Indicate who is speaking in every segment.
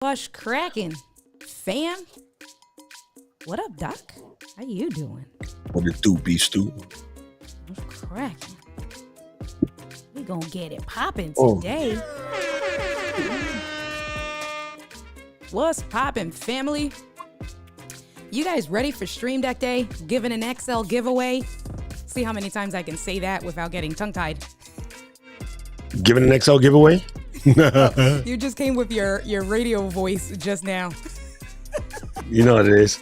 Speaker 1: What's cracking, fam? What up, Doc? How you doing?
Speaker 2: What it do, Beef Stew?
Speaker 1: What's cracking? We gonna get it popping
Speaker 2: Oh.
Speaker 1: today. What's popping, family? You guys ready for Stream Deck Day? Giving an XL giveaway? See how many times I can say that without getting tongue-tied.
Speaker 2: Giving an XL giveaway?
Speaker 1: You just came with your radio voice just now.
Speaker 2: You know what it is.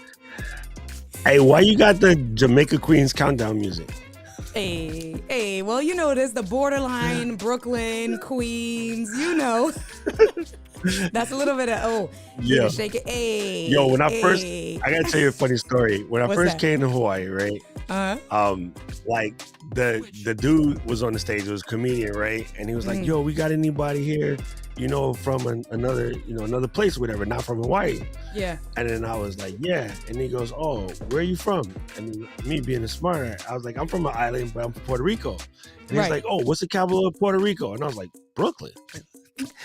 Speaker 2: Hey, why you got the Jamaica Queens countdown music?
Speaker 1: Hey, well, you know this, the borderline, Brooklyn, Queens, you know. That's a little bit of,
Speaker 2: Yeah.
Speaker 1: shake it, hey.
Speaker 2: Yo, when I gotta tell you a funny story. When I
Speaker 1: What's
Speaker 2: first
Speaker 1: that?
Speaker 2: came to Hawaii, right? Like the dude was on the stage, it was a comedian, right? And he was like, yo, we got anybody here, from another place or whatever, not from Hawaii.
Speaker 1: Yeah.
Speaker 2: And then I was like, yeah. And he goes, oh, where are you from? And me being a smart, I was like, I'm from an island, but I'm from Puerto Rico. And he's
Speaker 1: Right.
Speaker 2: like, oh, what's the capital of Puerto Rico? And I was like, Brooklyn.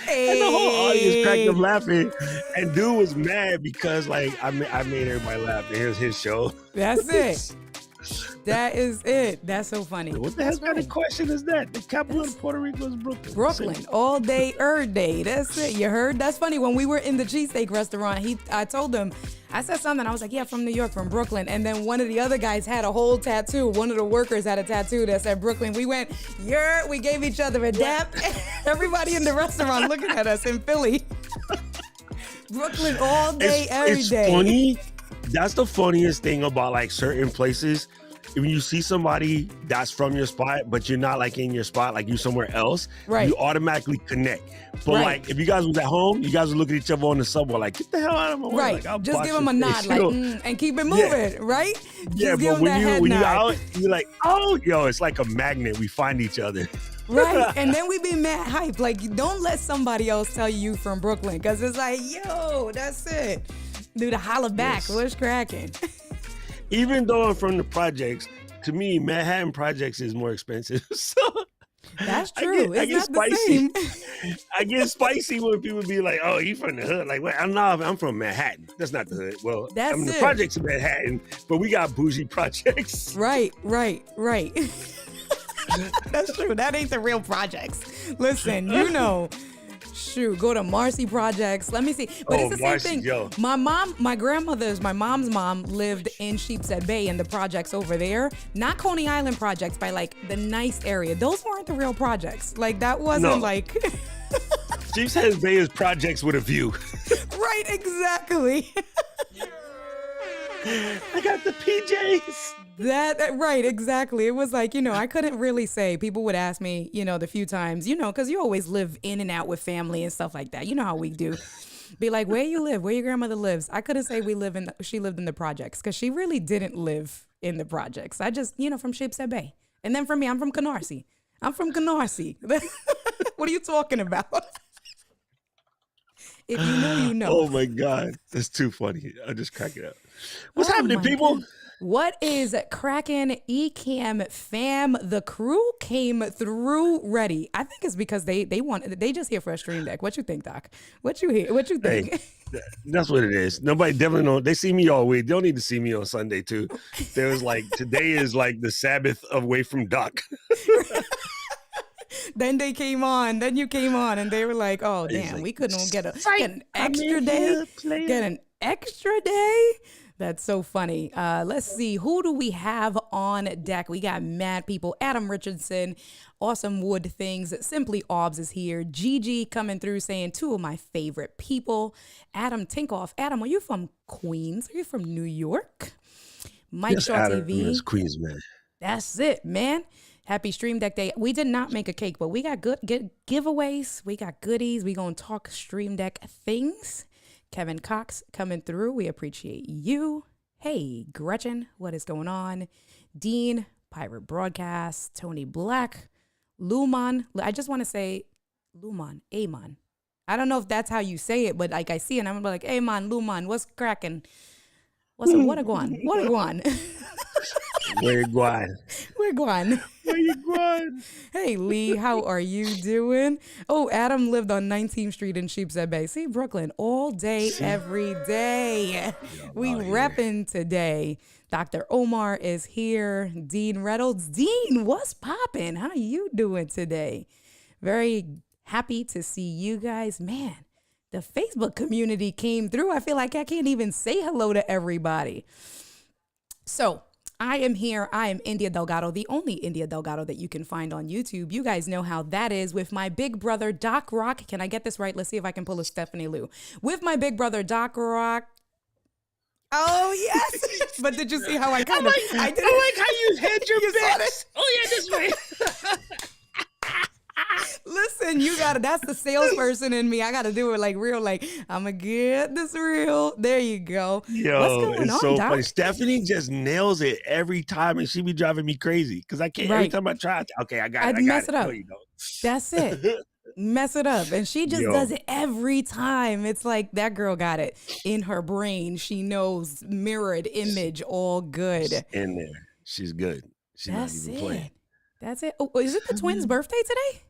Speaker 1: Hey.
Speaker 2: And the whole audience cracked up laughing. And dude was mad because I made everybody laugh. And here's his show.
Speaker 1: That's it. That is it. That's so funny.
Speaker 2: What the hell kind of question is that? The capital of Puerto Rico is Brooklyn.
Speaker 1: Brooklyn, all day, day. That's it. You heard? That's funny. When we were in the cheesesteak restaurant, I told him, I said something. I was like, yeah, from New York, from Brooklyn. And then one of the other guys had a whole tattoo. One of the workers had a tattoo that said Brooklyn. We went, we gave each other a dap. Everybody in the restaurant looking at us in Philly. Brooklyn all day, every day.
Speaker 2: It's funny. That's the funniest thing about certain places. When you see somebody that's from your spot, but you're not in your spot, you somewhere else,
Speaker 1: right?
Speaker 2: You automatically connect. But
Speaker 1: right.
Speaker 2: If you guys was at home, you guys would look at each other on the subway get the hell out of my way.
Speaker 1: Right. Just give them a nod, and keep it moving, right?
Speaker 2: Yeah,
Speaker 1: just
Speaker 2: but when you're out, you're like, oh, yo, it's like a magnet. We find each other.
Speaker 1: Right. And then we be mad hype. Don't let somebody else tell you from Brooklyn, because it's yo, that's it. Do the holla back. Yes. What's cracking?
Speaker 2: Even though I'm from the projects, to me, Manhattan projects is more expensive. So
Speaker 1: that's true.
Speaker 2: I get spicy. I get spicy when people be like, "Oh, you from the hood?" I'm from Manhattan. That's not the hood. Well,
Speaker 1: that's
Speaker 2: the projects in Manhattan, but we got bougie projects.
Speaker 1: Right. That's true. That ain't the real projects. Listen, Shoot, go to Marcy Projects. Let me see. But it's the same thing.
Speaker 2: Yo.
Speaker 1: My mom's mom lived in Sheepshead Bay in the projects over there. Not Coney Island projects, by the nice area. Those weren't the real projects. That wasn't
Speaker 2: Sheepshead Bay is projects with a view.
Speaker 1: Right, exactly.
Speaker 2: I got the PJs.
Speaker 1: Right, exactly. It was I couldn't really say. People would ask me, the few times, because you always live in and out with family and stuff like that. You know how we do. Be like, where you live, where your grandmother lives. I couldn't say she lived in the projects, because she really didn't live in the projects. I just, from Sheepshead Bay. And then for me, I'm from Canarsie. What are you talking about? If you know, you know.
Speaker 2: Oh my God. That's too funny. I just crack it up. What's happening, people?
Speaker 1: God. What is cracking, Ecamm fam? The crew came through ready. I think it's because they just here for a stream deck. What you think, Doc? What you think?
Speaker 2: Hey, that's what it is. Nobody definitely know. They see me all week. They don't need to see me on Sunday too. There was today is the Sabbath away from Doc.
Speaker 1: Then they came on. Then you came on, and they were like, "Oh damn, we couldn't get an extra day. Get an extra day." That's so funny. Let's see. Who do we have on deck? We got mad people. Adam Richardson, Awesome Wood Things. Simply Obbs is here. Gigi coming through saying two of my favorite people. Adam Tinkoff. Adam, are you from Queens? Are you from New York? Mike
Speaker 2: Yes,
Speaker 1: Shaw
Speaker 2: Adam
Speaker 1: TV.
Speaker 2: is Queens, man.
Speaker 1: That's it, man. Happy Stream Deck Day. We did not make a cake, but we got good giveaways. We got goodies. We gonna talk Stream Deck things. Kevin Cox coming through. We appreciate you. Hey, Gretchen, what is going on? Dean, Pirate Broadcast, Tony Black, Luman. I just want to say Luman, Amon. I don't know if that's how you say it, but I see it and I'm like, Amon, Luman, what's cracking? What's up? What a guan? What a guan?
Speaker 2: Where you going?
Speaker 1: We're going.
Speaker 2: Where you going?
Speaker 1: Hey, Lee, how are you doing? Oh, Adam lived on 19th Street in Sheepshead Bay. See, Brooklyn, all day, every day. We repping today. Dr. Omar is here. Dean Reynolds. Dean, what's popping? How you doing today? Very happy to see you guys. Man, the Facebook community came through. I feel like I can't even say hello to everybody. So I am here. I am India Delgado, the only India Delgado that you can find on YouTube. You guys know how that is with my big brother, Doc Rock. Can I get this right? Let's see if I can pull a Stephanie Lou. With my big brother, Doc Rock. Oh, yes. But did you see how I kind of... I like
Speaker 2: how you had your bits. Oh, yeah, this way.
Speaker 1: Listen, you got it. That's the salesperson in me. I got to do it like real, like, I'm going to get this real. There you go.
Speaker 2: Yo, what's going on, so Doc? Funny. Stephanie just nails it every time, and she be driving me crazy because I can't. Right. Every time I try, okay, I got it. I
Speaker 1: mess it up.
Speaker 2: There you go.
Speaker 1: That's it. Mess it up. And she just does it every time. It's like that girl got it in her brain. She knows mirrored image, all good.
Speaker 2: She's in there. She's good. She's not even playing.
Speaker 1: That's it. Oh, is it the twins' birthday today?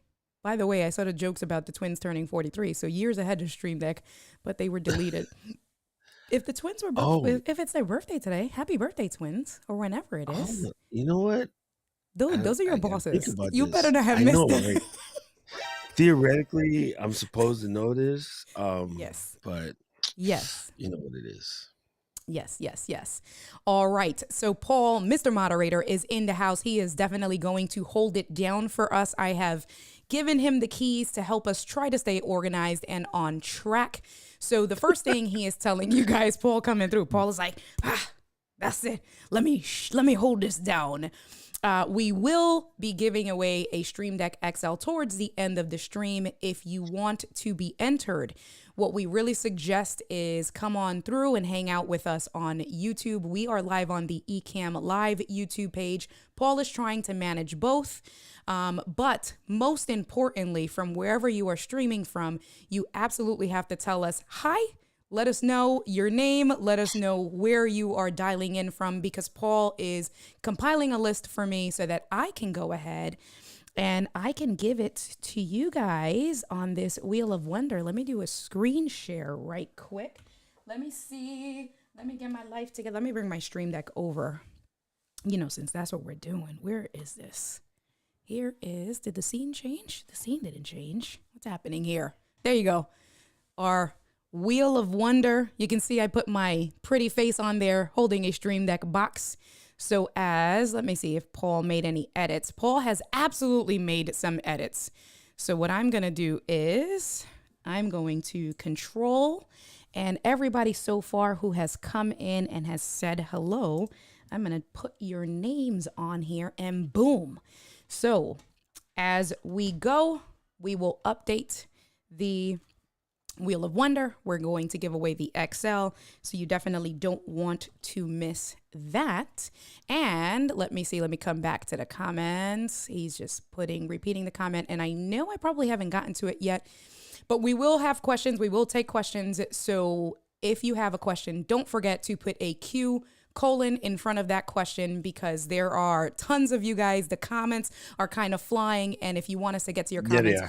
Speaker 1: By the way, I saw the jokes about the twins turning 43, so years ahead of Stream Deck, but they were deleted. If the twins were, if it's their birthday today, happy birthday, twins, or whenever it is.
Speaker 2: Oh, you know what?
Speaker 1: Dude, those are your bosses. You better not have missed it. Right?
Speaker 2: Theoretically, I'm supposed to know this.
Speaker 1: Yes.
Speaker 2: But
Speaker 1: yes,
Speaker 2: you know what it is.
Speaker 1: Yes. All right. So Paul, Mr. Moderator, is in the house. He is definitely going to hold it down for us. I have given him the keys to help us try to stay organized and on track. So the first thing he is telling you guys, Paul coming through, Paul is like, that's it. Let me hold this down. We will be giving away a Stream Deck XL towards the end of the stream. If you want to be entered, what we really suggest is come on through and hang out with us on YouTube. We are live on the Ecamm Live YouTube page. Paul is trying to manage both. But most importantly, from wherever you are streaming from, you absolutely have to tell us hi. Let us know your name. Let us know where you are dialing in from, because Paul is compiling a list for me so that I can go ahead and I can give it to you guys on this Wheel of Wonder. Let me do a screen share right quick. Let me see. Let me get my life together. Let me bring my Stream Deck over. You know, since that's what we're doing. Where is this? Here is, did the scene change? The scene didn't change. What's happening here? There you go. Our Wheel of Wonder. You can see I put my pretty face on there holding a Stream Deck box. So let me see if Paul made any edits. Paul has absolutely made some edits. So what I'm going to do is I'm going to control, and everybody so far who has come in and has said hello, I'm going to put your names on here and boom. So as we go, we will update the Wheel of Wonder. We're going to give away the XL, so you definitely don't want to miss that. And let me come back to the comments. He's just repeating the comment, and I know I probably haven't gotten to it yet, but we will have questions. We will take questions. So if you have a question, don't forget to put a Q colon in front of that question, because there are tons of you guys. The comments are kind of flying, and if you want us to get to your comments,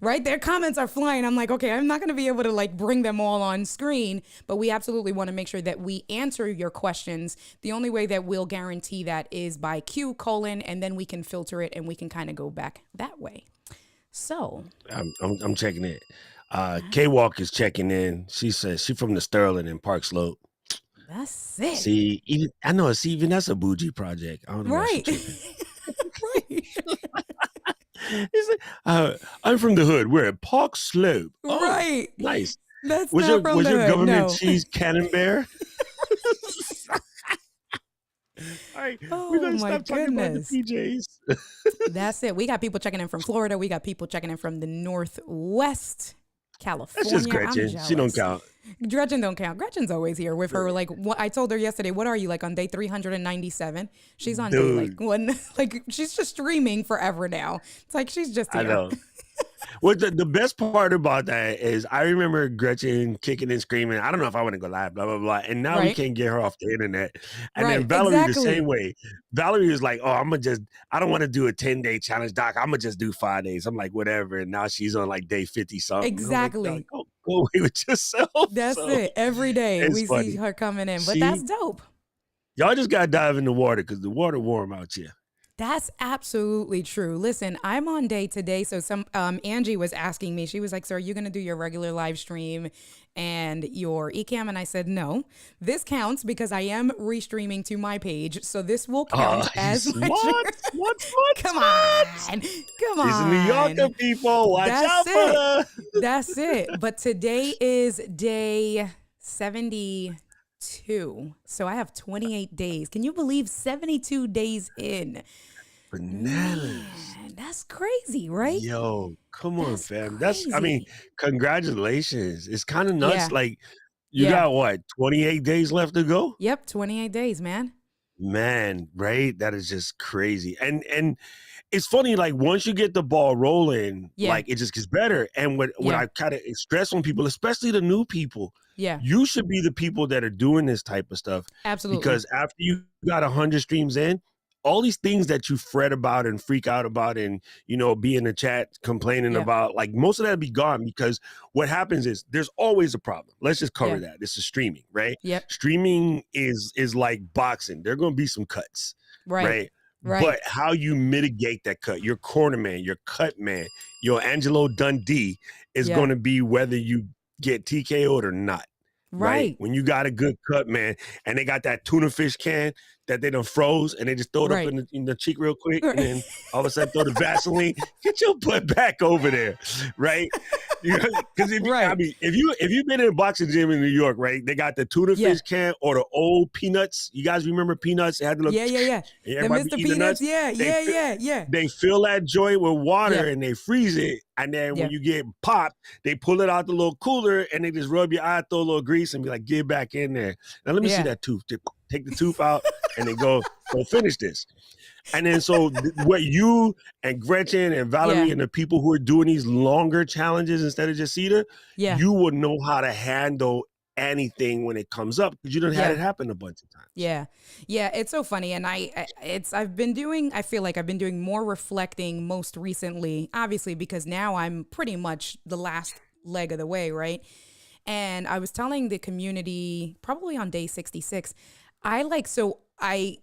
Speaker 1: right, their comments are flying. I'm like, okay, I'm not going to be able to like bring them all on screen, but we absolutely want to make sure that we answer your questions. The only way that we'll guarantee that is by Q colon, and then we can filter it and we can kind of go back that way. So
Speaker 2: I'm checking it. K-Walk is checking in. She says she's from the Sterling in Park Slope.
Speaker 1: That's it.
Speaker 2: See, even that's a bougie project. I don't know.
Speaker 1: Right. Right.
Speaker 2: He's like, I'm from the hood. We're at Park Slope. Oh,
Speaker 1: right.
Speaker 2: Nice.
Speaker 1: That's
Speaker 2: was
Speaker 1: not
Speaker 2: your
Speaker 1: hood,
Speaker 2: government cheese Camembert? All right, we're gonna stop talking about the PJs.
Speaker 1: That's it. We got people checking in from Florida. We got people checking in from the Northwest California.
Speaker 2: That's just Gretchen. She don't count.
Speaker 1: Gretchen don't count. Gretchen's always here with her. Like, what I told her yesterday, what are you, like on day 397? She's on day like one. Like, she's just streaming forever now. It's like she's just here.
Speaker 2: I know. Well, the best part about that is I remember Gretchen kicking and screaming, I don't know if I want to go live, blah, blah, blah. And now we
Speaker 1: Right.
Speaker 2: can't get her off the internet. And
Speaker 1: Right.
Speaker 2: then Valerie the same
Speaker 1: Exactly.
Speaker 2: way. Valerie is like, oh, I don't want to do a 10-day challenge, Doc. I'm going to just do 5 days. I'm like, whatever. And now she's on like day 50 something. And I'm like,
Speaker 1: Exactly.
Speaker 2: go away with yourself.
Speaker 1: That's
Speaker 2: So
Speaker 1: it. Every day
Speaker 2: it's
Speaker 1: we see
Speaker 2: funny.
Speaker 1: her coming in, but that's
Speaker 2: See,
Speaker 1: dope.
Speaker 2: y'all just got to dive in the water because the water warm out here.
Speaker 1: That's absolutely true. Listen, I'm on day today. So Angie was asking me, she was like, so are you going to do your regular live stream and your Ecamm? And I said, no, this counts because I am restreaming to my page. So this will count as my Come on. Come on.
Speaker 2: These are New Yorker people. Watch out for her.
Speaker 1: That's it. But today is day 72. So I have 28 days. Can you believe 72 days in?
Speaker 2: Bananas.
Speaker 1: Man, that's crazy, right?
Speaker 2: Yo, come on,
Speaker 1: That's
Speaker 2: fam.
Speaker 1: crazy.
Speaker 2: Congratulations. It's kind of nuts.
Speaker 1: Yeah.
Speaker 2: Like, you
Speaker 1: Yeah.
Speaker 2: got what, 28 days left to go?
Speaker 1: Yep, 28 days, man.
Speaker 2: Man, right? That is just crazy. And it's funny, like once you get the ball rolling,
Speaker 1: Yeah.
Speaker 2: like it just gets better. And what I kind of stress on people, especially the new people, you should be the people that are doing this type of stuff.
Speaker 1: Absolutely.
Speaker 2: Because after you got 100 streams in, all these things that you fret about and freak out about and, be in the chat complaining about, like most of that be gone because what happens is there's always a problem. Let's just cover that. This is streaming, right?
Speaker 1: Yep.
Speaker 2: Streaming is like boxing. There are going to be some cuts, right? But how you mitigate that cut, your corner man, your cut man, your Angelo Dundee is going to be whether you get TKO'd or not. Right. When you got a good cut, man, and they got that tuna fish can that they done froze and they just throw it up in the cheek real quick and then all of a sudden throw the Vaseline, get your butt back over there, right? Because if you've been in a boxing gym in New York, right, they got the tuna fish can or the old peanuts. You guys remember peanuts? They had to look,
Speaker 1: The Mr. Peanuts,
Speaker 2: They fill that joint with water and they freeze it. And then when you get popped, they pull it out the little cooler and they just rub your eye, throw a little grease and be like, get back in there. Now let me see that tooth. Take the tooth out and then go finish this. And then so what you and Gretchen and Valerie and the people who are doing these longer challenges instead of just Cedar, you will know how to handle anything when it comes up because you done had it happen a bunch of times.
Speaker 1: Yeah. It's so funny. And I feel like I've been doing more reflecting most recently, obviously, because now I'm pretty much the last leg of the way. Right. And I was telling the community probably on day 66, I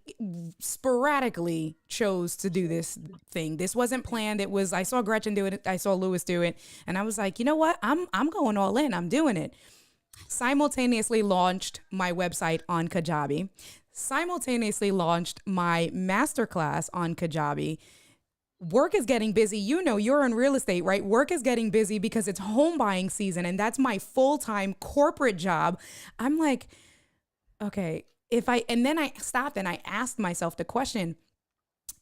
Speaker 1: sporadically chose to do this thing. This wasn't planned. I saw Gretchen do it. I saw Lewis do it. And I was like, you know what? I'm going all in. I'm doing it. Simultaneously launched my website on Kajabi. Simultaneously launched my masterclass on Kajabi. Work is getting busy. You're in real estate, right? Work is getting busy because it's home buying season. And that's my full-time corporate job. I'm like, okay, and then I stopped and I asked myself the question,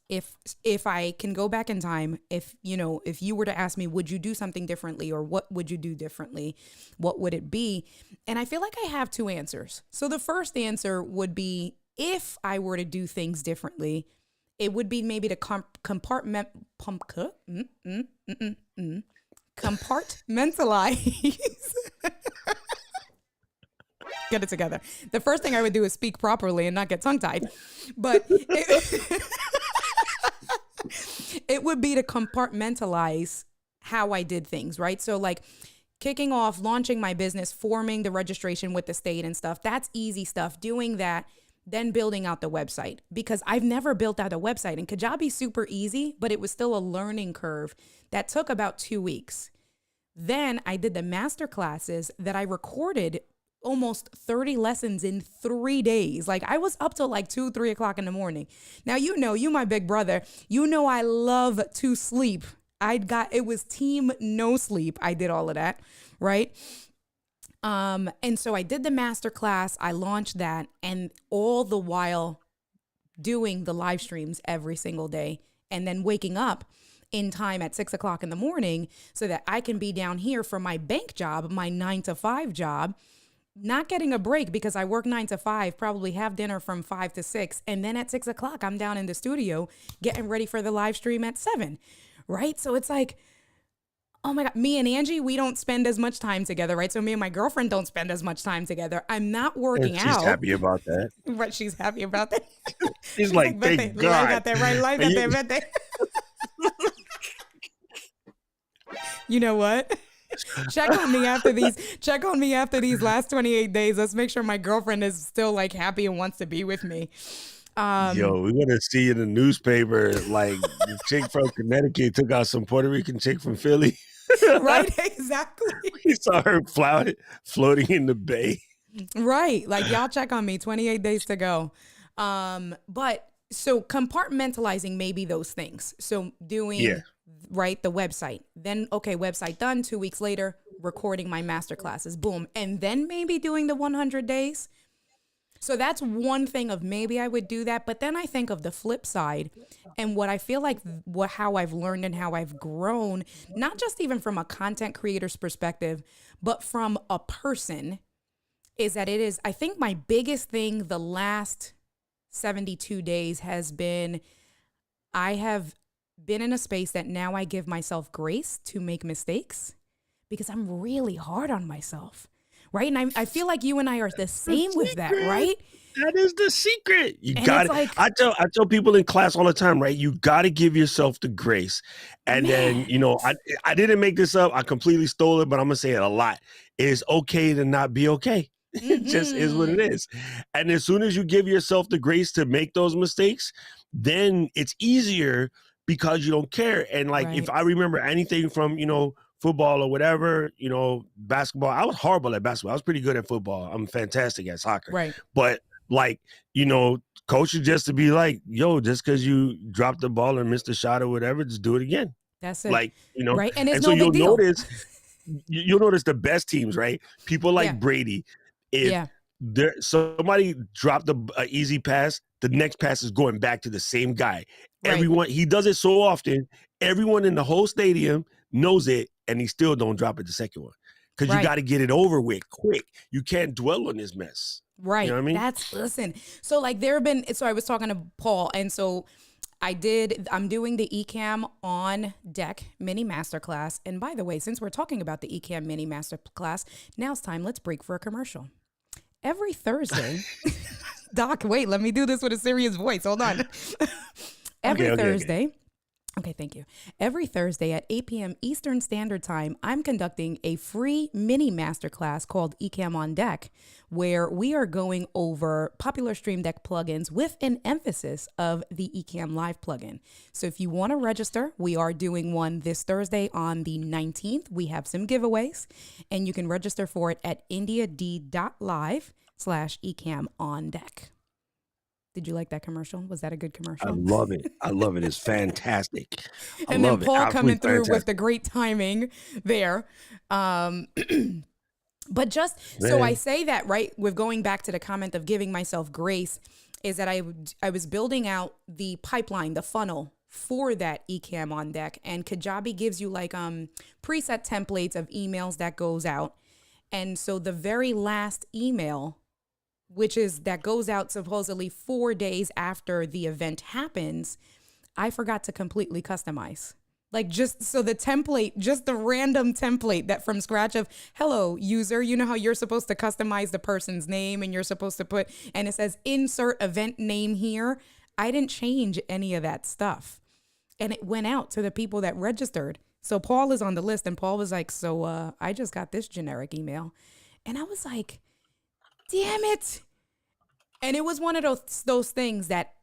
Speaker 1: if I can go back in time, if you were to ask me, would you do something differently or what would you do differently? What would it be? And I feel like I have two answers. So the first answer would be, if I were to do things differently, it would be maybe to compartmentalize. Get it together. The first thing I would do is speak properly and not get tongue-tied. But it would be to compartmentalize how I did things, right? So like kicking off, launching my business, forming the registration with the state and stuff, that's easy stuff. Doing that, then building out the website. Because I've never built out a website. And Kajabi's super easy, but it was still a learning curve that took about 2 weeks. Then I did the master classes that I recorded almost 30 lessons in 3 days. Like I was up till like 2, 3 o'clock in the morning. Now, you my big brother, I love to sleep. It was team no sleep. I did all of that. Right. And so I did the master class. I launched that, and all the while doing the live streams every single day and then waking up in time at 6 o'clock in the morning so that I can be down here for my bank job, my 9 to 5 job, not getting a break because I work 9 to 5, probably have dinner from 5 to 6. And then at 6 o'clock, I'm down in the studio getting ready for the live stream at 7. Right. So it's like, Oh my God. Me and Angie, we don't spend as much time together, right? So me and my girlfriend don't spend as much time together. I'm not
Speaker 2: And
Speaker 1: working
Speaker 2: she's
Speaker 1: out.
Speaker 2: happy about that.
Speaker 1: But she's happy about that.
Speaker 2: She's
Speaker 1: She's like,
Speaker 2: like,
Speaker 1: vete,
Speaker 2: thank God.
Speaker 1: lárgate, right? Lárgate, vete. You know what? Check on me after these last 28 days. Let's make sure my girlfriend is still like happy and wants to be with me.
Speaker 2: Yo, we're gonna see in the newspaper like the chick from Connecticut took out some Puerto Rican chick from Philly.
Speaker 1: Right, exactly.
Speaker 2: We saw her floating in the bay.
Speaker 1: Right. Like, y'all check on me. 28 days to go. But so compartmentalizing maybe those things. So doing right, the website. Then okay, website done. 2 weeks later, recording my master classes. Boom. And then maybe doing the 100 days. So that's one thing of maybe I would do that. But then I think of the flip side and what I feel like how I've learned and how I've grown, not just even from a content creator's perspective, but from a person, is that it is, I think my biggest thing the last 72 days has been, I have been in a space that now I give myself grace to make mistakes because I'm really hard on myself. Right. And I feel like you and I are the same with that, right?
Speaker 2: That is the secret. You
Speaker 1: And
Speaker 2: got it.
Speaker 1: it's like,
Speaker 2: I tell people in class all the time, right? You got to give yourself the grace. And then, you know, I didn't make this up. I completely stole it, but I'm going to say it a lot. It's okay to not be okay. It just is what it is. And as soon as you give yourself the grace to make those mistakes, then it's easier because you don't care. And like, if I remember anything from, you know, football or whatever, you know, basketball, I was horrible at basketball. I was pretty good at football. I'm fantastic at soccer.
Speaker 1: Right.
Speaker 2: But like, you know, coaches just to be like, yo, just because you dropped the ball or missed a shot or whatever, just do it again.
Speaker 1: That's it.
Speaker 2: Like, you know,
Speaker 1: right. And it's
Speaker 2: so
Speaker 1: no big deal.
Speaker 2: You'll notice the best teams, right? People like Brady, if somebody dropped an easy pass, the next pass is going back to the same guy. Right. Everyone, he does it so often, everyone in the whole stadium knows it, and he still don't drop it the second one. Because you got to get it over with quick. You can't dwell on this mess.
Speaker 1: Right.
Speaker 2: You know what I mean?
Speaker 1: Listen. So like so I was talking to Paul, and so I'm doing the Ecamm on Deck mini masterclass. And by the way, since we're talking about the Ecamm mini masterclass, now it's time. Let's break for a commercial. Every Thursday, Doc, wait, let me do this with a serious voice. Hold on. Every Thursday. Okay, thank you. Every Thursday at 8 p.m. Eastern Standard Time, I'm conducting a free mini masterclass called Ecamm on Deck, where we are going over popular Stream Deck plugins with an emphasis of the Ecamm Live plugin. So if you want to register, we are doing one this Thursday on the 19th. We have some giveaways, and you can register for it at indiad.live/Ecamm on Deck. Did you like that commercial? Was that a good commercial?
Speaker 2: I love it. I love it. It's fantastic.
Speaker 1: And then Paul coming through with the great timing there. But so I say that, right, with going back to the comment of giving myself grace, is that I was building out the pipeline, the funnel for that Ecamm on Deck. And Kajabi gives you like preset templates of emails that goes out. And so the very last email, that goes out supposedly 4 days after the event happens, I forgot to completely customize. Like just so the template, just the random template that from scratch of, hello user, you know how you're supposed to customize the person's name and you're supposed to put, and it says insert event name here. I didn't change any of that stuff. And it went out to the people that registered. So Paul is on the list, and Paul was like, so I just got this generic email. And I was like, damn it. And it was one of those things that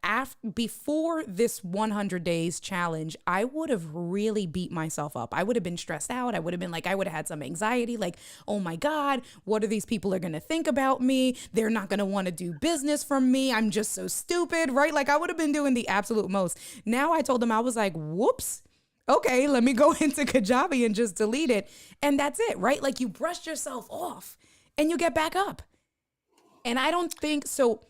Speaker 1: before this 100 days challenge, I would have really beat myself up. I would have been stressed out. I would have been like, I would have had some anxiety, like, oh my God, what are these people are going to think about me? They're not going to want to do business from me. I'm just so stupid, right? Like I would have been doing the absolute most. Now I told him, I was like, whoops. Okay, let me go into Kajabi and just delete it. And that's it, right? Like you brushed yourself off and you get back up. And I don't think so.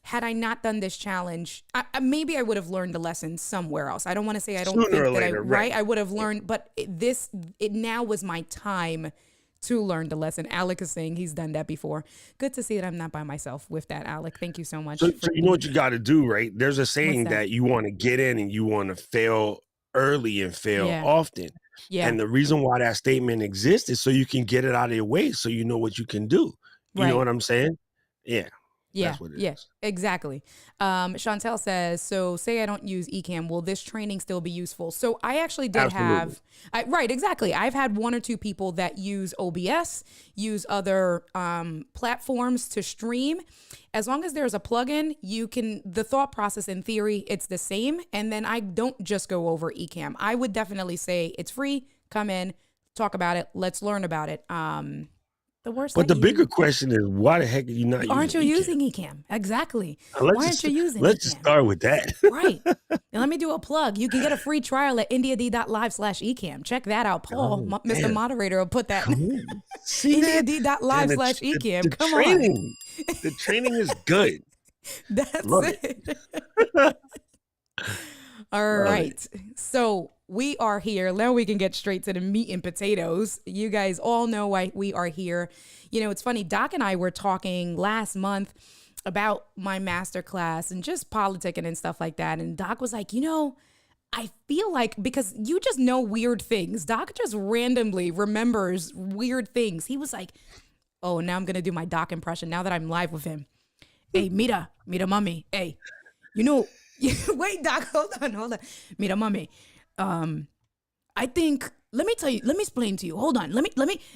Speaker 1: Had I not done this challenge, maybe I would have learned the lesson somewhere else. I don't want to say I don't think that I would have learned, but it now was my time to learn the lesson. Alec is saying he's done that before. Good to see that I'm not by myself with that, Alec. Thank you so much.
Speaker 2: So you know what you got to do, right? There's a saying that you want to get in and you want to fail early and fail often.
Speaker 1: Yeah.
Speaker 2: And the reason why that statement exists is so you can get it out of your way, so you know what you can do. You know what I'm saying? Yeah.
Speaker 1: Yeah,
Speaker 2: That's what it is.
Speaker 1: exactly. Chantel says, so say I don't use Ecamm, will this training still be useful? So I actually did
Speaker 2: Absolutely.
Speaker 1: right, exactly. I've had one or two people that use OBS, use other platforms to stream. As long as there's a plugin, the thought process in theory, it's the same. And then I don't just go over Ecamm. I would definitely say it's free, come in, talk about it, let's learn about it.
Speaker 2: But the bigger question is, why the heck are you not
Speaker 1: aren't you
Speaker 2: using
Speaker 1: using Ecamm? Exactly.
Speaker 2: Why
Speaker 1: aren't you using
Speaker 2: let's
Speaker 1: Ecamm?
Speaker 2: just start with that.
Speaker 1: Right. And let me do a plug. You can get a free trial at indiad.live/Ecamm. Check that out. Paul, Mr. Moderator, will put that. indiad.live/Ecamm. Come on.
Speaker 2: The training is good.
Speaker 1: That's
Speaker 2: Love
Speaker 1: it. All right. So we are here. Now we can get straight to the meat and potatoes. You guys all know why we are here. You know, it's funny. Doc and I were talking last month about my masterclass and just politicking and stuff like that. And Doc was like, I feel like, because you just know weird things. Doc just randomly remembers weird things. He was like, oh, now I'm going to do my Doc impression now that I'm live with him. Hey, mira, mami. Hey, wait, Doc, hold on. Mira, mami. I think, let me explain to you. Hold on. Let me,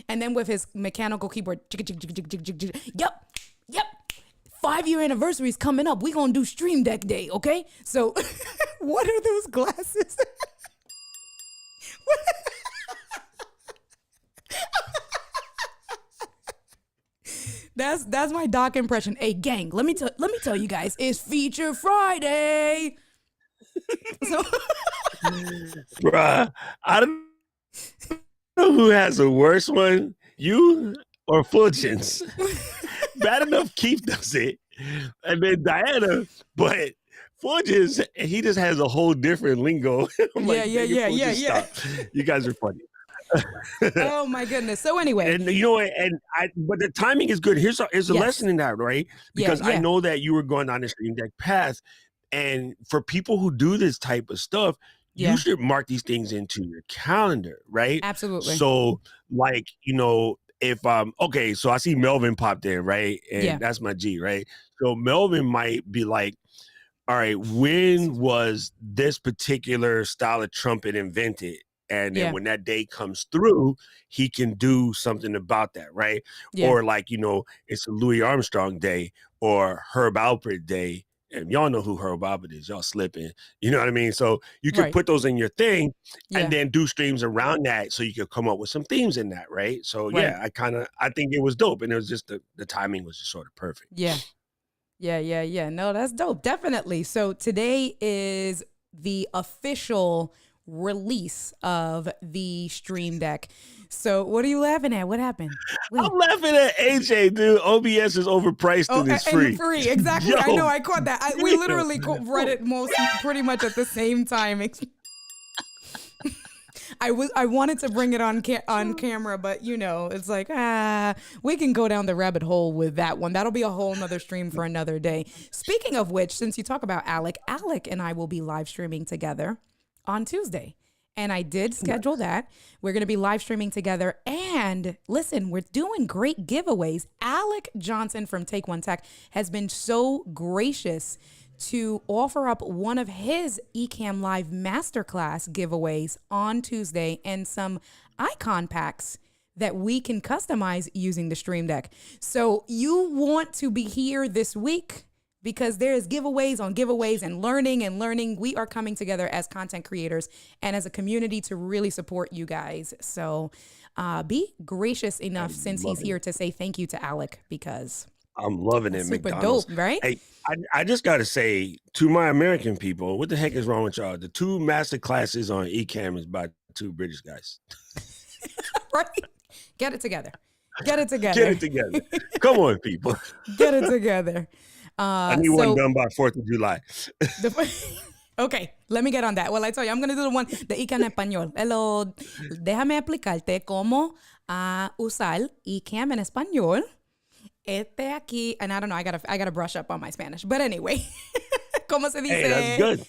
Speaker 1: and then with his mechanical keyboard, yep. 5-year anniversary is coming up. We gonna do Stream Deck Day, okay? So, what are those glasses? That's my Doc impression. Hey, gang, let me tell you guys, it's Feature Friday. So,
Speaker 2: bruh, I don't know who has the worst one, you or Fulgence. Bad enough Keith does it, and then Diana, but Fulgence, he just has a whole different lingo.
Speaker 1: Yeah.
Speaker 2: Stop. You guys are funny.
Speaker 1: Oh my goodness. So anyway,
Speaker 2: and but the timing is good. Here's a lesson in that, right? Because I know that you were going down the Stream Deck path, and for people who do this type of stuff, you should mark these things into your calendar, right?
Speaker 1: Absolutely.
Speaker 2: So, like, if okay, so I see Melvin popped in, right? And that's my G, right? So Melvin might be like, all right, when was this particular style of trumpet invented? And then when that day comes through, he can do something about that, right? Or like, it's a Louis Armstrong day or Herb Alpert day. And y'all know who Herb Alpert is. Y'all slipping. You know what I mean? So you can put those in your thing and then do streams around that, so you could come up with some themes in that, right? So I think it was dope. And it was just the timing was just sort of perfect.
Speaker 1: Yeah. No, that's dope. Definitely. So today is the official release of the Stream Deck. So what are you laughing at? What happened? Wait.
Speaker 2: I'm laughing at AJ, dude. OBS is overpriced and it's free.
Speaker 1: Free, exactly. I know, I caught that. We literally read it pretty much at the same time. I wanted to bring it on camera, but it's like, we can go down the rabbit hole with that one. That'll be a whole nother stream for another day. Speaking of which, since you talk about Alec and I will be live streaming together on Tuesday. And I did schedule that. We're going to be live streaming together. And listen, we're doing great giveaways. Alec Johnson from Take One Tech has been so gracious to offer up one of his Ecamm Live Masterclass giveaways on Tuesday and some icon packs that we can customize using the Stream Deck. So you want to be here this week, because there's giveaways on giveaways and learning. We are coming together as content creators and as a community to really support you guys. So be gracious enough since he's here to say thank you to Alec, because
Speaker 2: I'm loving it,
Speaker 1: super
Speaker 2: McDonald's.
Speaker 1: dope, right?
Speaker 2: Hey, I just got to say to my American people, what the heck is wrong with y'all? The 2 master classes on Ecamm is by 2 British guys.
Speaker 1: Right? Get it together. Come
Speaker 2: on, people.
Speaker 1: Get it together.
Speaker 2: I need one done by 4th of July.
Speaker 1: Okay, let me get on that. Well, I tell you, I'm going to do the one de Ecamm en español. Hello, déjame explicarte cómo usar Ecamm en español. Este aquí, and I don't know, I gotta brush up on my Spanish. But anyway, ¿cómo se dice?
Speaker 2: Hey, that's good.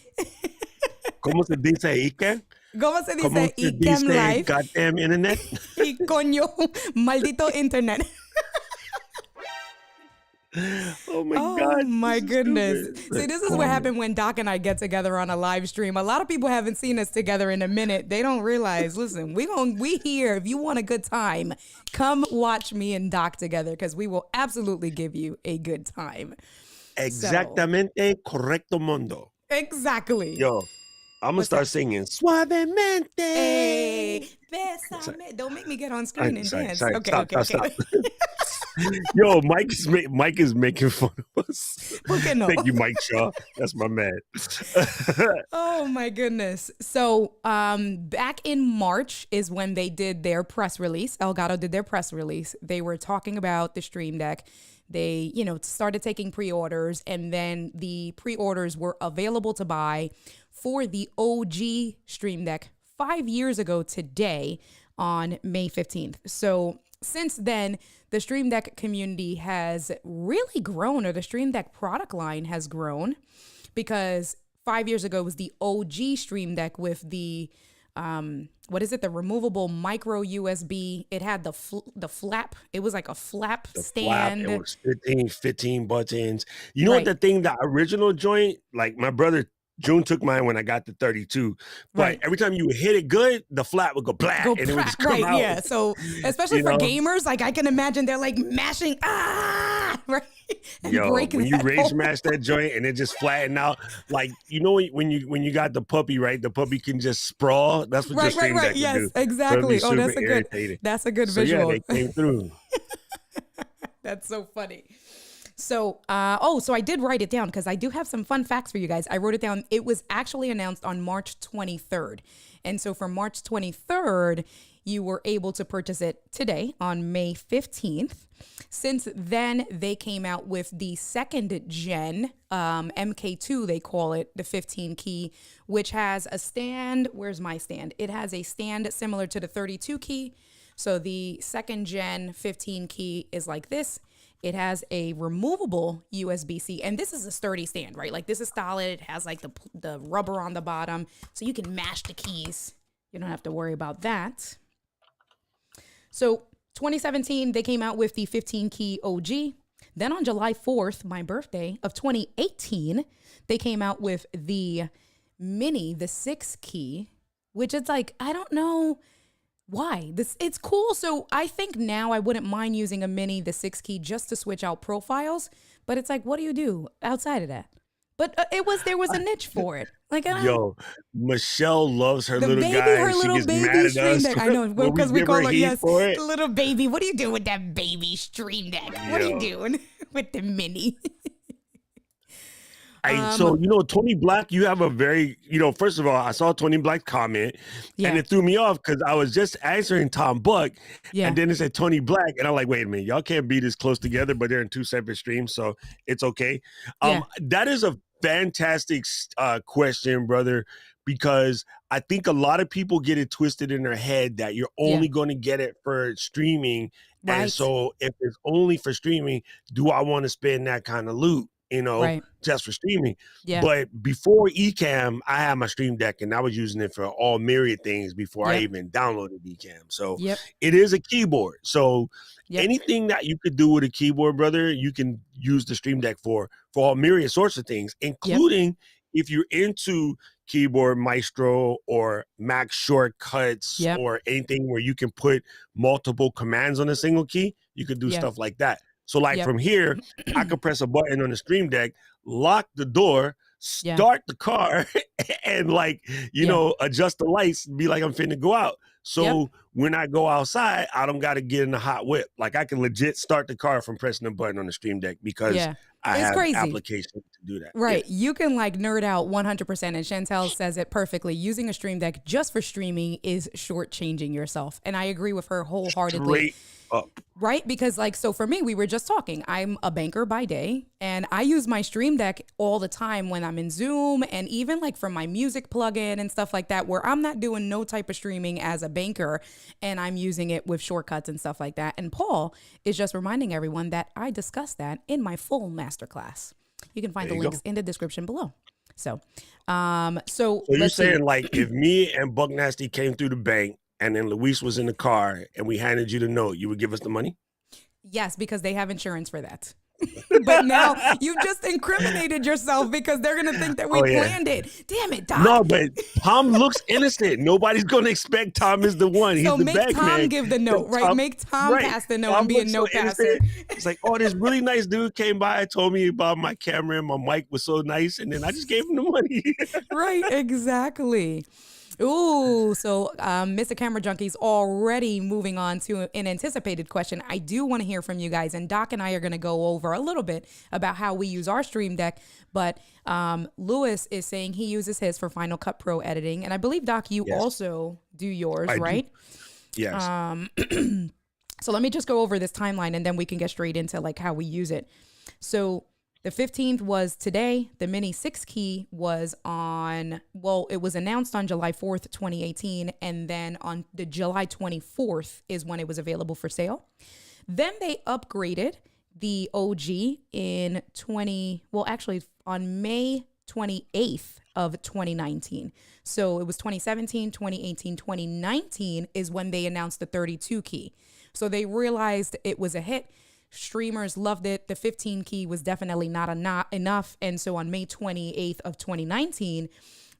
Speaker 2: ¿Cómo se dice Ecamm?
Speaker 1: ¿Cómo se
Speaker 2: ¿Cómo
Speaker 1: dice?
Speaker 2: se
Speaker 1: Ecamm
Speaker 2: dice
Speaker 1: Live.
Speaker 2: goddamn internet?
Speaker 1: Y coño, maldito internet.
Speaker 2: Oh my
Speaker 1: Oh
Speaker 2: God,
Speaker 1: my
Speaker 2: this is
Speaker 1: goodness.
Speaker 2: stupid.
Speaker 1: See,
Speaker 2: But
Speaker 1: this is what
Speaker 2: corny.
Speaker 1: happened when Doc and I get together on a live stream. A lot of people haven't seen us together in a minute. They don't realize, listen, we here. If you want a good time, come watch me and Doc together because we will absolutely give you a good time. So,
Speaker 2: Exactamente correcto mundo.
Speaker 1: exactly.
Speaker 2: Yo, I'm gonna
Speaker 1: What's
Speaker 2: start
Speaker 1: up?
Speaker 2: singing suavemente.
Speaker 1: Hey,
Speaker 2: Sorry,
Speaker 1: bésame. Don't make me get on screen and
Speaker 2: sorry,
Speaker 1: dance.
Speaker 2: sorry.
Speaker 1: Okay,
Speaker 2: Stop,
Speaker 1: okay,
Speaker 2: stop,
Speaker 1: okay.
Speaker 2: stop. Yo, Mike is making fun of us.
Speaker 1: ¿Por qué no?
Speaker 2: Thank you, Mike Shaw. That's my man.
Speaker 1: Oh my goodness. So back in March is when they did their press release. Elgato did their press release. They were talking about the Stream Deck. They, started taking pre-orders, and then the pre-orders were available to buy for the OG Stream Deck 5 years ago today on May 15th. So since then, the Stream Deck community has really grown, or the Stream Deck product line has grown, because 5 years ago was the OG Stream Deck with the the removable micro USB. It had the flap. It was like a flap stand.
Speaker 2: It was 15 buttons. You know what,
Speaker 1: Right.
Speaker 2: the thing, the original joint, like my brother June took mine when I got the 32, but
Speaker 1: Right.
Speaker 2: every time you would hit it good, the flap would go black and it would just come
Speaker 1: right,
Speaker 2: out.
Speaker 1: yeah. So especially for gamers, like I can imagine they're like mashing right, and
Speaker 2: Yo,
Speaker 1: breaking
Speaker 2: when you
Speaker 1: that
Speaker 2: rage
Speaker 1: whole-
Speaker 2: smash that joint and it just flattened out, like when you got the puppy, right? The puppy can just sprawl. That's what your Stream Deck would
Speaker 1: Yes,
Speaker 2: do.
Speaker 1: exactly.
Speaker 2: So
Speaker 1: Oh,
Speaker 2: it'd be
Speaker 1: that's a good
Speaker 2: So
Speaker 1: visual.
Speaker 2: yeah, they came through.
Speaker 1: That's so funny. So, so I did write it down because I do have some fun facts for you guys. I wrote it down. It was actually announced on March 23rd. And so for March 23rd, you were able to purchase it today on May 15th. Since then, they came out with the second gen, MK2, they call it, the 15 key, which has a stand. Where's my stand? It has a stand similar to the 32 key. So the second gen 15 key is like this. It has a removable USB-C, and this is a sturdy stand, right? Like this is solid. It has like the rubber on the bottom, so you can mash the keys. You don't have to worry about that. So 2017, they came out with the 15 key OG. Then on July 4th, my birthday of 2018, they came out with the mini, the 6 key, which it's like, I don't know why it's cool. So I think now I wouldn't mind using a mini, the 6 key, just to switch out profiles. But it's like, what do you do outside of that? But there was a niche for it. Like,
Speaker 2: Yo, Michelle loves her little
Speaker 1: baby,
Speaker 2: guy.
Speaker 1: her
Speaker 2: She
Speaker 1: little
Speaker 2: gets
Speaker 1: baby
Speaker 2: mad at
Speaker 1: Stream
Speaker 2: us
Speaker 1: Deck. I know,
Speaker 2: when
Speaker 1: because we
Speaker 2: give
Speaker 1: call
Speaker 2: her
Speaker 1: her,
Speaker 2: heat
Speaker 1: yes,
Speaker 2: for it.
Speaker 1: little baby. What are you doing with that baby Stream Deck? What are you doing with the mini?
Speaker 2: So, Tony Black, you have a very, first of all, I saw Tony Black's comment and it threw me off because I was just answering Tom Buck and then it said Tony Black. And I'm like, wait a minute, y'all can't be this close together, but they're in 2 separate streams. So it's okay. That is a fantastic question, brother, because I think a lot of people get it twisted in their head that you're only going to get it for streaming. Right. And so if it's only for streaming, do I want to spend that kind of loot? Just for streaming. Yeah. But before Ecamm, I had my Stream Deck and I was using it for all myriad things before I even downloaded Ecamm. So it is a keyboard. So anything that you could do with a keyboard, brother, you can use the Stream Deck for all myriad sorts of things, including if you're into keyboard maestro or Mac shortcuts or anything where you can put multiple commands on a single key, you could do stuff like that. So like from here, I could press a button on the Stream Deck, lock the door, start the car, and adjust the lights, be like I'm finna go out. So when I go outside, I don't got to get in the hot whip. Like I can legit start the car from pressing the button on the Stream Deck because I have applications to do that.
Speaker 1: Right. Yeah. You can nerd out 100%. And Chantel says it perfectly. Using a Stream Deck just for streaming is shortchanging yourself. And I agree with her wholeheartedly.
Speaker 2: Straight up.
Speaker 1: Right? Because so for me, we were just talking. I'm a banker by day and I use my Stream Deck all the time when I'm in Zoom and even from my music plugin and stuff like that, where I'm not doing no type of streaming as a banker and I'm using it with shortcuts and stuff like that. And Paul is just reminding everyone that I discussed that in my full masterclass. You can find the links in the description below. So,
Speaker 2: So you're
Speaker 1: let's see.
Speaker 2: saying like if me and Buck Nasty came through the bank and then Luis was in the car and we handed you the note, you would give us the money?
Speaker 1: Yes, because they have insurance for that. But now you've just incriminated yourself because they're going to think that we
Speaker 2: Oh, yeah.
Speaker 1: planned it. Damn it, Doc.
Speaker 2: No, but Tom looks innocent. Nobody's going to expect Tom is the one. He's
Speaker 1: So
Speaker 2: the
Speaker 1: make
Speaker 2: bag
Speaker 1: Tom
Speaker 2: man.
Speaker 1: give the note, right?
Speaker 2: Tom,
Speaker 1: Make Tom
Speaker 2: right.
Speaker 1: pass the note
Speaker 2: Tom
Speaker 1: and be a
Speaker 2: looks
Speaker 1: note
Speaker 2: so
Speaker 1: passer.
Speaker 2: innocent. It's like, oh, this really nice dude came by and told me about my camera and my mic was so nice. And then I just gave him the money.
Speaker 1: Right, exactly. Ooh, so Mr. Camera Junkie's already moving on to an anticipated question. I do want to hear from you guys, and Doc and I are going to go over a little bit about how we use our Stream Deck, but Lewis is saying he uses his for Final Cut Pro editing, and I believe, Doc, you also do yours, right?
Speaker 2: Yes.
Speaker 1: So let me just go over this timeline, and then we can get straight into like how we use it. So the 15th was today. The Mini 6 key was it was announced on July 4th, 2018. And then on the July 24th is when it was available for sale. Then they upgraded the OG on May 28th of 2019. So it was 2017, 2018, 2019 is when they announced the 32 key. So they realized it was a hit. Streamers loved it. The 15 key was definitely not enough. And so on May 28th of 2019,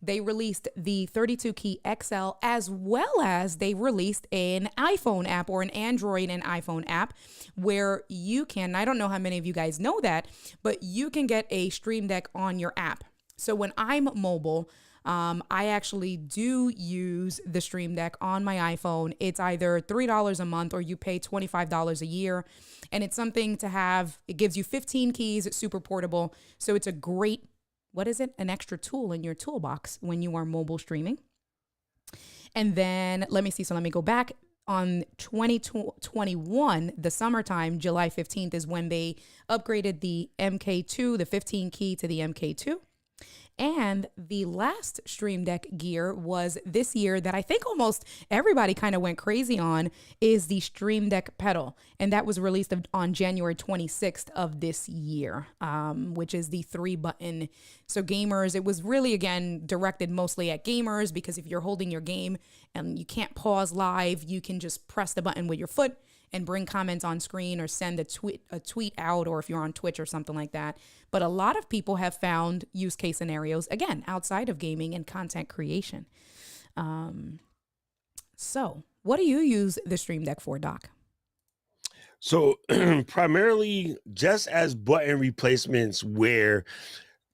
Speaker 1: they released the 32 key XL, as well as they released an iPhone app or an Android and iPhone app where you can, I don't know how many of you guys know that, but you can get a Stream Deck on your app. So when I'm mobile, I actually do use the Stream Deck on my iPhone. It's either $3 a month or you pay $25 a year. And it's something to have. It gives you 15 keys. It's super portable. So it's a great, an extra tool in your toolbox when you are mobile streaming. And then let me see. So let me go back. On 2021, the summertime, July 15th is when they upgraded the MK2, the 15 key to the MK2. And the last Stream Deck gear was this year that I think almost everybody kind of went crazy on is the Stream Deck pedal. And that was released on January 26th of this year, which is the 3-button. So gamers, it was really, again, directed mostly at gamers because if you're holding your game and you can't pause live, you can just press the button with your foot and bring comments on screen or send a tweet out, or if you're on Twitch or something like that. But a lot of people have found use case scenarios, again, outside of gaming and content creation. So what do you use the Stream Deck for, Doc?
Speaker 2: So primarily just as button replacements where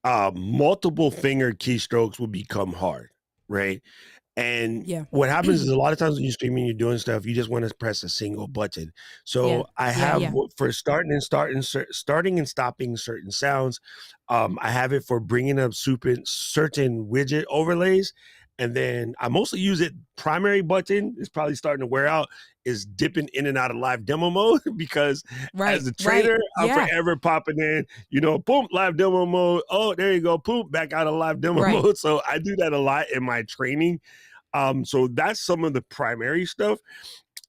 Speaker 2: multiple finger keystrokes will become hard, right? And what happens is a lot of times when you're streaming, you're doing stuff, you just want to press a single button. So I have for starting and stopping certain sounds. I have it for bringing up certain widget overlays. And then I mostly use it. Primary button is probably starting to wear out, is dipping in and out of live demo mode because as a trader, I'm forever popping in, boom, live demo mode. Oh, there you go. Boom, back out of live demo mode. So I do that a lot in my training. So that's some of the primary stuff.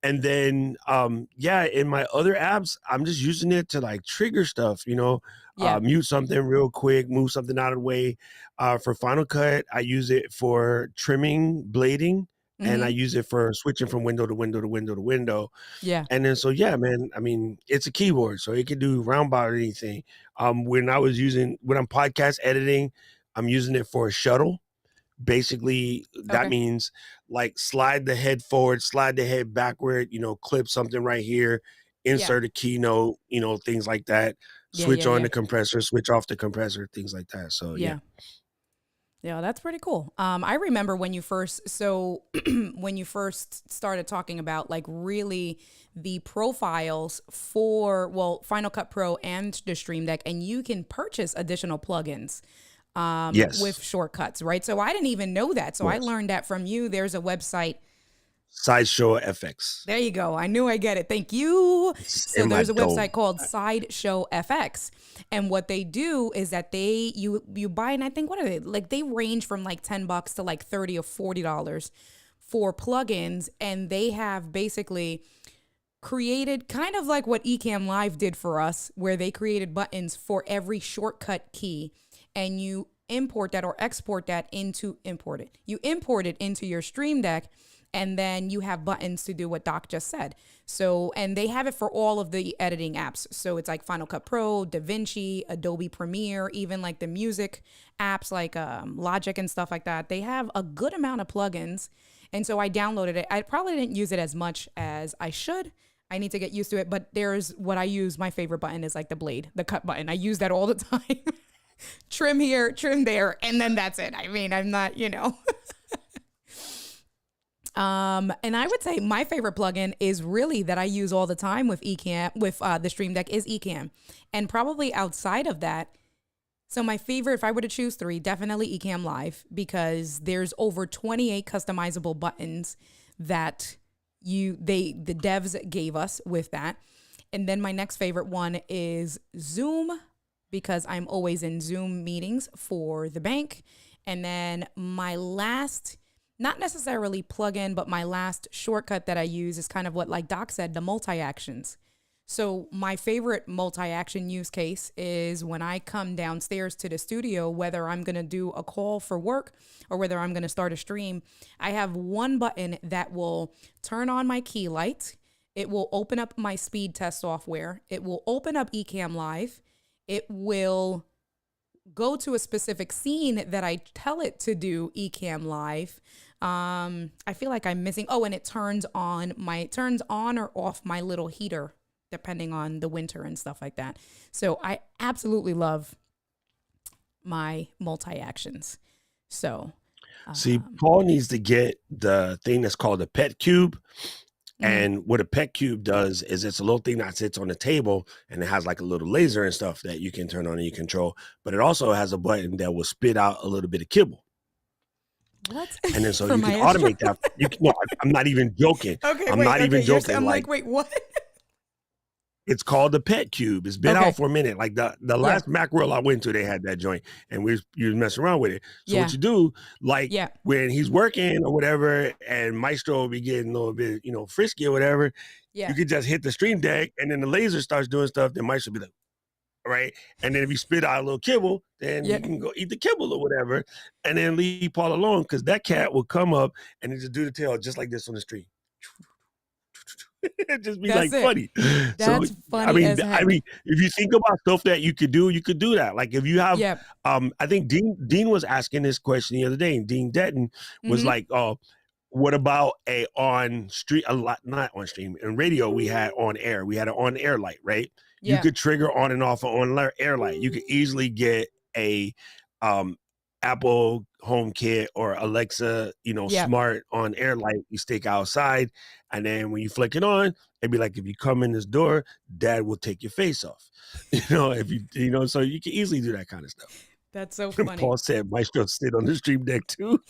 Speaker 2: And then, in my other apps, I'm just using it to like trigger stuff, mute something real quick, move something out of the way. For Final Cut, I use it for trimming, blading, and I use it for switching from window to window to window to window.
Speaker 1: Yeah.
Speaker 2: And then, so yeah, man, I mean, it's a keyboard, so it can do roundabout anything. When I'm podcast editing, I'm using it for a shuttle. Basically, that means like slide the head forward, slide the head backward, clip something right here, insert a keynote, things like that. Switch on the compressor, switch off the compressor, things like that. So yeah.
Speaker 1: Yeah, that's pretty cool. I remember when you first started talking about like really the profiles for Final Cut Pro and the Stream Deck, and you can purchase additional plugins. With shortcuts, right? So I didn't even know that. So I learned that from you. There's a website.
Speaker 2: Sideshow FX.
Speaker 1: There you go. I knew I get it. Thank you. So there's a website called Sideshow FX. And what they do is that you buy, and I think, what are they? Like they range from like $10 to like $30 or $40 for plugins. And they have basically created kind of like what Ecamm Live did for us, where they created buttons for every shortcut key. And you import that or export that you import it into your Stream Deck, and then you have buttons to do what Doc just said. So, and they have it for all of the editing apps. So it's like Final Cut Pro, DaVinci, Adobe Premiere, even like the music apps like Logic and stuff like that. They have a good amount of plugins. And so I downloaded it. I probably didn't use it as much as I should. I need to get used to it. But there's what I use. My favorite button is like the blade, the cut button. I use that all the time. Trim here, trim there, and then that's it. I mean, I'm not, and I would say my favorite plugin is really that I use all the time with Ecamm, with the Stream Deck is Ecamm. And probably outside of that, so my favorite, if I were to choose 3, definitely Ecamm Live, because there's over 28 customizable buttons that the devs gave us with that. And then my next favorite one is Zoom, because I'm always in Zoom meetings for the bank. And then my last, not necessarily plugin, but my last shortcut that I use is kind of what, like Doc said, the multi-actions. So my favorite multi-action use case is when I come downstairs to the studio, whether I'm going to do a call for work or whether I'm going to start a stream, I have one button that will turn on my key light. It will open up my speed test software. It will open up Ecamm Live. It will go to a specific scene that I tell it to do Ecamm Live. I feel like I'm missing. Oh, and it turns on or off my little heater, depending on the winter and stuff like that. So I absolutely love my multi-actions. So.
Speaker 2: See, Paul needs to get the thing that's called a pet cube. And what a pet cube does is it's a little thing that sits on the table and it has like a little laser and stuff that you can turn on and you control. But it also has a button that will spit out a little bit of kibble.
Speaker 1: What?
Speaker 2: And then so you can automate that. No, I'm not even joking.
Speaker 1: Okay,
Speaker 2: I'm not even joking.
Speaker 1: I'm like, wait, what?
Speaker 2: It's called the pet cube. It's been out for a minute. Like the last Macworld I went to, they had that joint, and you was messing around with it. So what you do, like when he's working or whatever, and Maestro will be getting a little bit, frisky or whatever, you could just hit the Stream Deck, and then the laser starts doing stuff. Then Maestro will be like, right, and then if you spit out a little kibble, then you can go eat the kibble or whatever, and then leave Paul alone, because that cat will come up and just do the tail just like this on the street. It just be funny.
Speaker 1: That's funny.
Speaker 2: I mean, if you think about stuff that you could do that. Like if you have, I think Dean was asking this question the other day, and Dean Detton was like, what about not on stream and radio? We had on air. We had an on air light, right? You could trigger on and off on air light. You could easily get a Apple HomeKit or Alexa, smart on air light. You stick outside, and then when you flick it on, it'd be like, if you come in this door, Dad will take your face off. If you, so you can easily do that kind of stuff.
Speaker 1: That's so funny.
Speaker 2: Paul said Maestro sit on the Stream Deck too.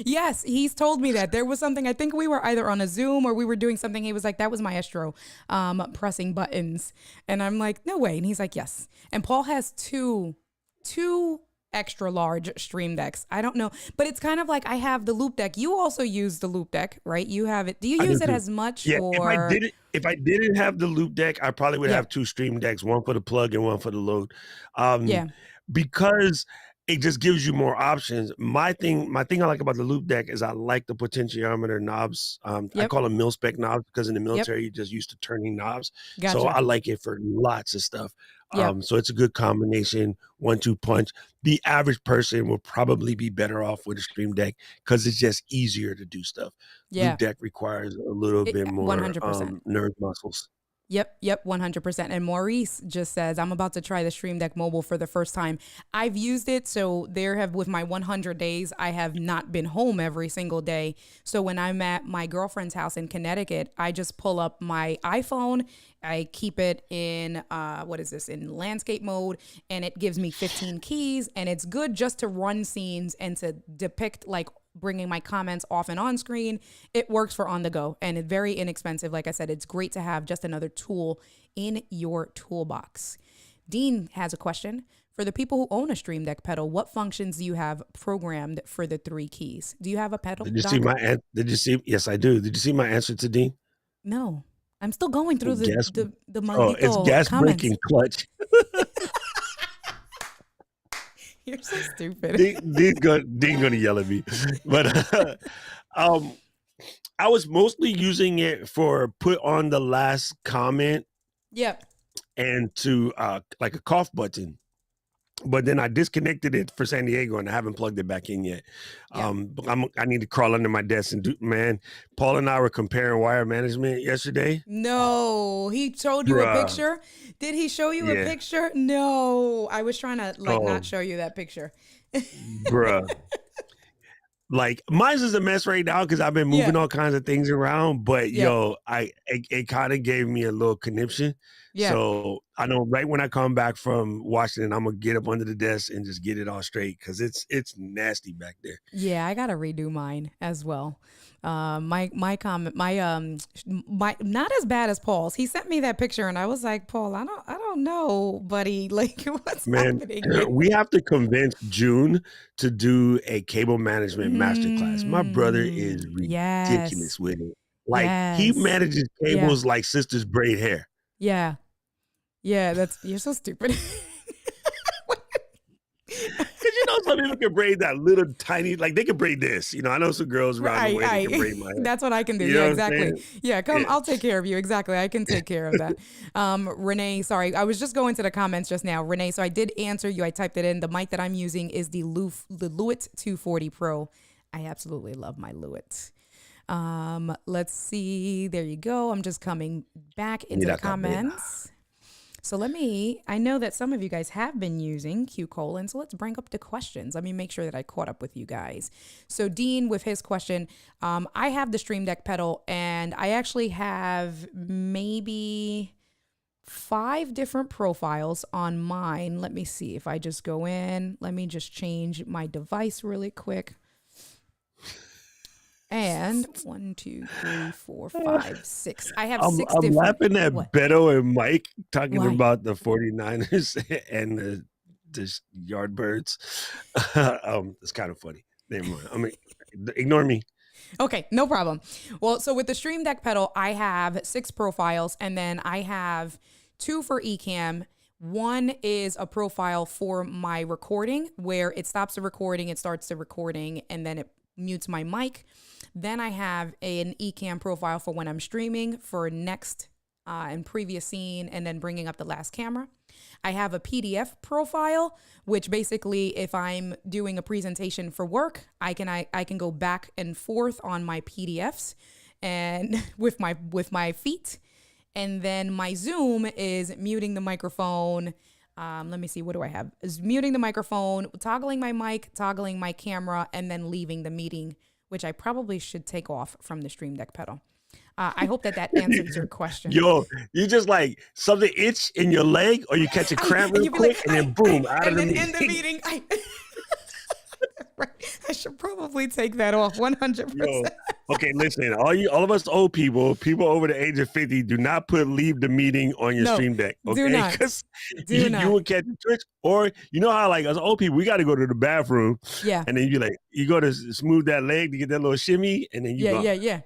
Speaker 1: Yes, he's told me that. There was something, I think we were either on a Zoom or we were doing something. He was like, that was Maestro pressing buttons. And I'm like, no way. And he's like, yes. And Paul has two extra large Stream Decks. I don't know, but it's kind of like I have the Loop Deck. You also use the Loop Deck, right? You have it. Do you use it as much?
Speaker 2: Yeah.
Speaker 1: Or...
Speaker 2: If I didn't have the Loop Deck, I probably would have 2 Stream Decks, one for the plug and one for the load. Because it just gives you more options. My thing I like about the Loop Deck is I like the potentiometer knobs. I call them mil-spec knobs because in the military, you're just used to turning knobs.
Speaker 1: Gotcha.
Speaker 2: So I like it for lots of stuff. So it's a good combination, 1-2 punch. The average person will probably be better off with a Stream Deck because it's just easier to do stuff. Loop Deck requires a little bit more
Speaker 1: 100%.
Speaker 2: nerve muscles.
Speaker 1: Yep, 100%. And Maurice just says, I'm about to try the Stream Deck Mobile for the first time. I've used it, so with my 100 days, I have not been home every single day. So when I'm at my girlfriend's house in Connecticut, I just pull up my iPhone, I keep it in, in landscape mode, and it gives me 15 keys, and it's good just to run scenes and to depict bringing my comments off and on screen. It works for on the go, and it's very inexpensive. Like I said, it's great to have just another tool in your toolbox. Dean has a question. For the people who own a Stream Deck pedal, what functions do you have programmed for the 3 keys? Do you have a pedal?
Speaker 2: Did you see? Yes, I do. Did you see my answer to Dean?
Speaker 1: No, I'm still going through the
Speaker 2: it's gas
Speaker 1: comments.
Speaker 2: braking clutch.
Speaker 1: You're so stupid.
Speaker 2: Dean's gonna yell at me, but I was mostly using it for put on the last comment.
Speaker 1: Yep.
Speaker 2: And to like a cough button. But then I disconnected it for San Diego and I haven't plugged it back in yet.
Speaker 1: Yeah.
Speaker 2: I need to crawl under my desk and do, man. Paul and I were comparing wire management yesterday.
Speaker 1: No, he showed you a picture. Did he show you a picture? No, I was trying to not show you that picture.
Speaker 2: Bruh. Like mine's is a mess right now because I've been moving all kinds of things around. But yo, it kind of gave me a little conniption. Yeah. So I know right when I come back from Washington, I'm gonna get up under the desk and just get it all straight because it's nasty back there.
Speaker 1: Yeah, I gotta redo mine as well. My not as bad as Paul's. He sent me that picture and I was like, Paul, I don't know, buddy. Like, what's happening?
Speaker 2: We have to convince June to do a cable management masterclass. My brother is ridiculous with it. Like he manages cables like sisters braid hair.
Speaker 1: Yeah. Yeah, you're so stupid.
Speaker 2: Because you know some people can braid that little tiny, like they can braid this. You know, I know some girls around the way that can braid my hair.
Speaker 1: That's what I can do.
Speaker 2: You know
Speaker 1: exactly. Yeah, come, I'll take care of you. Exactly. I can take care of that. Renee, sorry. I was just going to the comments just now. Renee, so I did answer you. I typed it in. The mic that I'm using is the Lewitt 240 Pro. I absolutely love my Lewitt. Let's see. There you go. I'm just coming back into the comments. So I know that some of you guys have been using Q-Colon, so let's bring up the questions. Let me make sure that I caught up with you guys. So Dean, with his question, I have the Stream Deck pedal, and I actually have maybe 5 different profiles on mine. Let me see if I just go in. Let me just change my device really quick. And 1, 2, 3, 4, 5, 6. I have 6 different.
Speaker 2: I'm laughing at Beto and Mike talking about the 49ers and the Yardbirds. It's kind of funny. Never mind. I mean, ignore me.
Speaker 1: Okay, no problem. Well, so with the Stream Deck pedal, I have 6 profiles, and then I have 2 for Ecamm. One is a profile for my recording, where it stops the recording, it starts the recording, and then it mutes my mic. Then I have an Ecamm profile for when I'm streaming for next and previous scene, and then bringing up the last camera. I have a PDF profile, which basically if I'm doing a presentation for work, I can go back and forth on my PDFs and with my feet. And then my Zoom is muting the microphone. Let me see, what do I have? Is muting the microphone, toggling my mic, toggling my camera, and then leaving the meeting, which I probably should take off from the Stream Deck pedal. I hope that answers your question.
Speaker 2: Yo, you just like something itch in your leg, or you catch a cramp real quick, and then boom, out of the meeting.
Speaker 1: In the meeting, I should probably take that off 100%.
Speaker 2: Yo, okay, listen, all of us old people over the age of 50, do not leave the meeting on your Stream Deck. Okay,
Speaker 1: do not.
Speaker 2: Because you will catch a twitch, or you know how like us old people, we got to go to the bathroom.
Speaker 1: Yeah.
Speaker 2: And then you go to smooth that leg to get that little shimmy, and then you go.
Speaker 1: Yeah.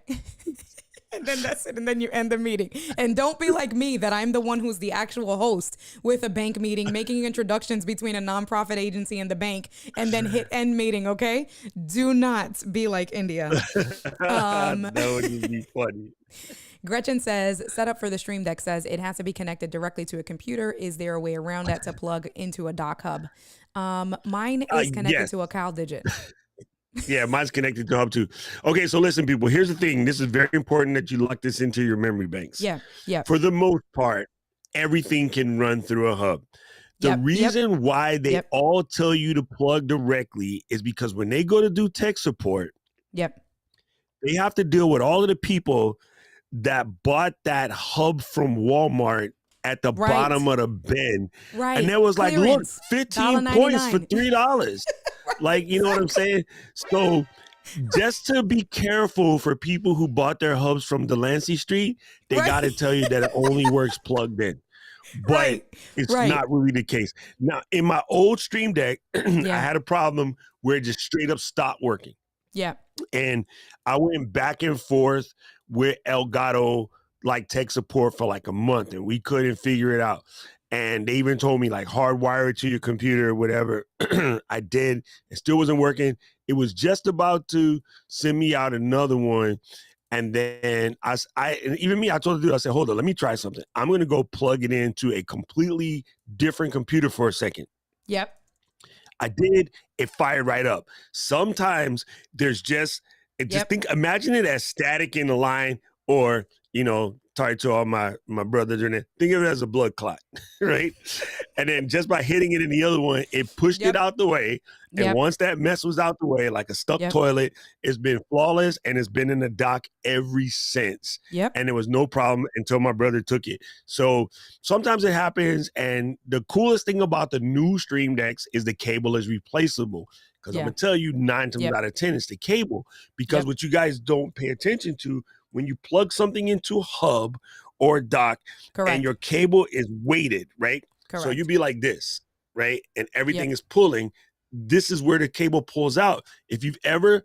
Speaker 1: And then that's it. And then you end the meeting. And don't be like me, that I'm the one who's the actual host with a bank meeting, making introductions between a nonprofit agency and the bank, and then hit end meeting, okay? Do not be like India.
Speaker 2: That would be funny.
Speaker 1: Gretchen says, setup for the Stream Deck says it has to be connected directly to a computer. Is there a way around that to plug into a dock hub? Mine is connected to a CalDigit.
Speaker 2: Yeah, mine's connected to Hub too. Okay, so listen, people, here's the thing. This is very important that you lock this into your memory banks.
Speaker 1: Yeah.
Speaker 2: For the most part, everything can run through a hub. The reason why they all tell you to plug directly is because when they go to do tech support, they have to deal with all of the people that bought that hub from Walmart at the bottom of the bin.
Speaker 1: Right.
Speaker 2: And there was like, look, 15 points for $3. Like, you know what I'm saying? So just to be careful for people who bought their hubs from Delancey Street, they got to tell you that it only works plugged in. But it's not really the case. Now, in my old Stream Deck, I had a problem where it just straight up stopped working.
Speaker 1: Yeah.
Speaker 2: And I went back and forth with Elgato like tech support for like a month, and we couldn't figure it out. and they even told me like hardwire it to your computer or whatever. I did. It still wasn't working. It was just about to send me out another one. And then and even me, I told the dude, I said, hold on, let me try something. I'm going to go plug it into a completely different computer for a second.
Speaker 1: Yep.
Speaker 2: I did. It fired right up. Sometimes there's imagine it as static in the line, or, sorry to all my brothers in it, think of it as a blood clot, right? And then just by hitting it in the other one, it pushed it out the way. And once that mess was out the way, like a stuck toilet, it's been flawless, and it's been in the dock ever since.
Speaker 1: Yep.
Speaker 2: And there was no problem until my brother took it. So sometimes it happens. And the coolest thing about the new Stream Decks is the cable is replaceable. Because I'm going to tell you 9 times out of 10, it's the cable. Because what you guys don't pay attention to, when you plug something into a hub or a dock, and your cable is weighted, right? Correct. So you'd be like this, right? And everything is pulling. This is where the cable pulls out. If you've ever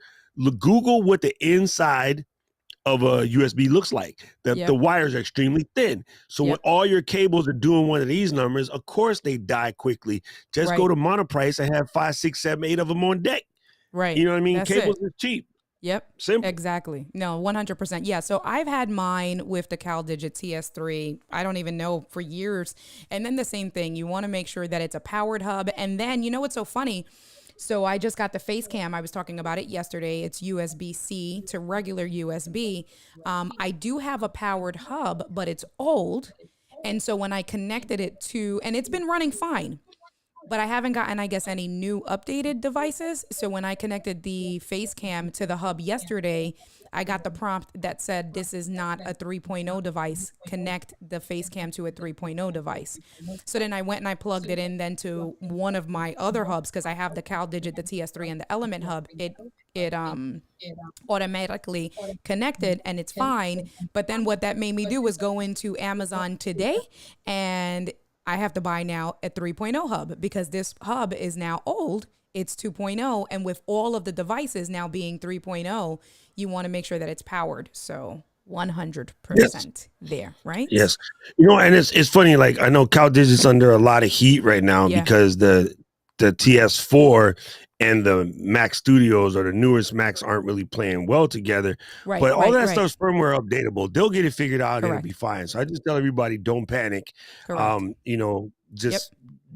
Speaker 2: Google what the inside of a USB looks like, the wires are extremely thin. So when all your cables are doing one of these numbers, of course they die quickly. Just go to Monoprice and have 5, 6, 7, 8 of them on deck.
Speaker 1: Right.
Speaker 2: You know what I mean? That's cables are cheap.
Speaker 1: Yep.
Speaker 2: Simple.
Speaker 1: Exactly. No, 100%. Yeah. So I've had mine with the CalDigit TS3. I don't even know, for years. And then the same thing. You want to make sure that it's a powered hub. And then, what's so funny? So I just got the face cam. I was talking about it yesterday. It's USB-C to regular USB. I do have a powered hub, but it's old. And so when I connected it to, and it's been running fine, but I haven't gotten, I guess, any new updated devices. So when I connected the face cam to the hub yesterday, I got the prompt that said, this is not a 3.0 device. Connect the face cam to a 3.0 device. So then I went and I plugged it in then to one of my other hubs, because I have the CalDigit, the TS3, and the Element hub. It automatically connected, and it's fine. But then what that made me do was go into Amazon today, and I have to buy now a 3.0 hub, because this hub is now old. It's 2.0. And with all of the devices now being 3.0, you want to make sure that it's powered. So 100% there, right?
Speaker 2: Yes. And it's funny, like, I know CalDigit's under a lot of heat right now because the TS4 and the Mac Studios, or the newest Macs, aren't really playing well together. Right, but all that stuff's firmware updatable. They'll get it figured out. Correct. And it'll be fine. So I just tell everybody, don't panic. Correct. Just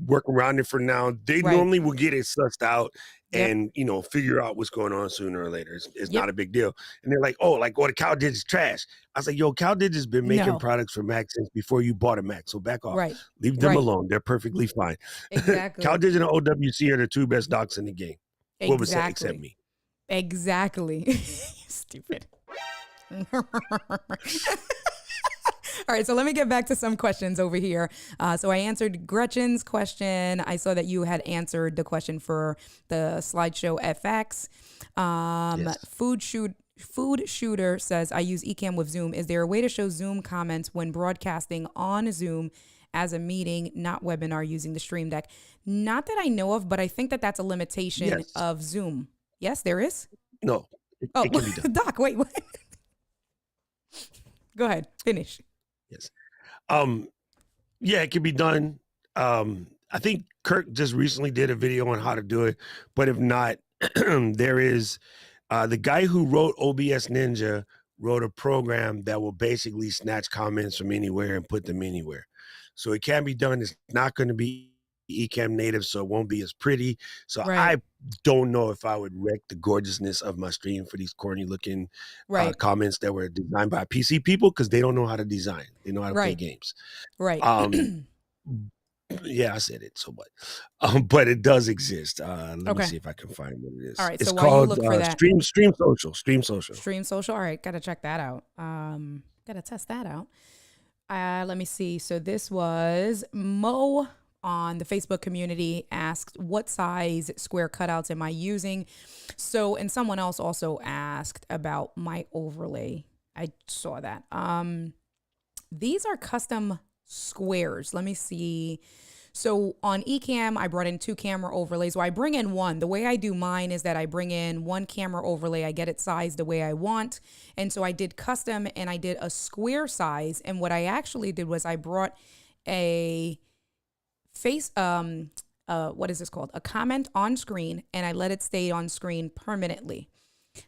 Speaker 2: work around it for now. They normally will get it sussed out and, figure out what's going on sooner or later. It's not a big deal. And they're like, the CalDigit's trash. I was like, CalDigit's been making products for Mac since before you bought a Mac. So back off. Right. Leave them alone. They're perfectly fine. Exactly. CalDigit and OWC are the 2 best docks in the game. Exactly. What was that except me?
Speaker 1: Exactly. Stupid. All right, so let me get back to some questions over here. So I answered Gretchen's question. I saw that you had answered the question for the slideshow FX. Food Shooter says, I use Ecamm with Zoom. Is there a way to show Zoom comments when broadcasting on Zoom as a meeting, not webinar, using the Stream Deck? Not that I know of, but I think that that's a limitation of Zoom. Yes, there is?
Speaker 2: No. It can be done.
Speaker 1: Doc, wait. What? Go ahead. Finish.
Speaker 2: Yes. It can be done. I think Kirk just recently did a video on how to do it, but if not, there is the guy who wrote OBS Ninja wrote a program that will basically snatch comments from anywhere and put them anywhere. So it can be done. It's not going to be Ecamm native, so it won't be as pretty. So I don't know if I would wreck the gorgeousness of my stream for these corny looking comments that were designed by PC people, because they don't know how to design. They know how to play games. Right. I said it so much. But it does exist. Let me see if I can find what it is.
Speaker 1: All right.
Speaker 2: It's
Speaker 1: so
Speaker 2: called
Speaker 1: while you look for that,
Speaker 2: Stream Social. Stream Social.
Speaker 1: All right. Got to check that out. Got to test that out. Let me see. So this was Mo on the Facebook community asked, what size square cutouts am I using? So, and someone else also asked about my overlay. I saw that. These are custom squares. Let me see. So on Ecamm, I brought in 2 camera overlays. So I bring in one. The way I do mine is that I bring in 1 camera overlay. I get it sized the way I want. And so I did custom, and I did a square size. And what I actually did was I brought a what is this called? A comment on screen, and I let it stay on screen permanently.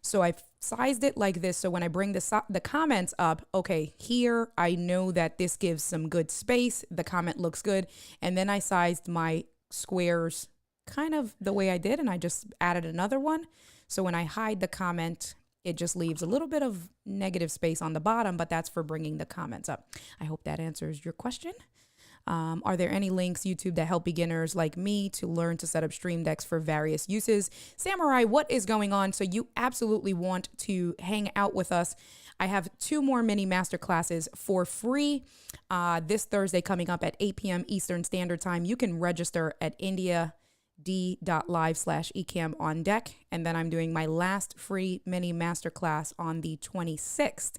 Speaker 1: So I've sized it like this. So when I bring the comments up, okay, here I know that this gives some good space. The comment looks good. And then I sized my squares kind of the way I did, and I just added another one. So when I hide the comment, it just leaves a little bit of negative space on the bottom, but that's for bringing the comments up. I hope that answers your question. Are there any links, YouTube, that help beginners like me to learn to set up stream decks for various uses? Samurai, what is going on? So you absolutely want to hang out with us. I have 2 more mini master classes for free this Thursday coming up at 8 p.m. Eastern Standard Time. You can register at indiad.live/ecamm on deck. And then I'm doing my last free mini master class on the 26th.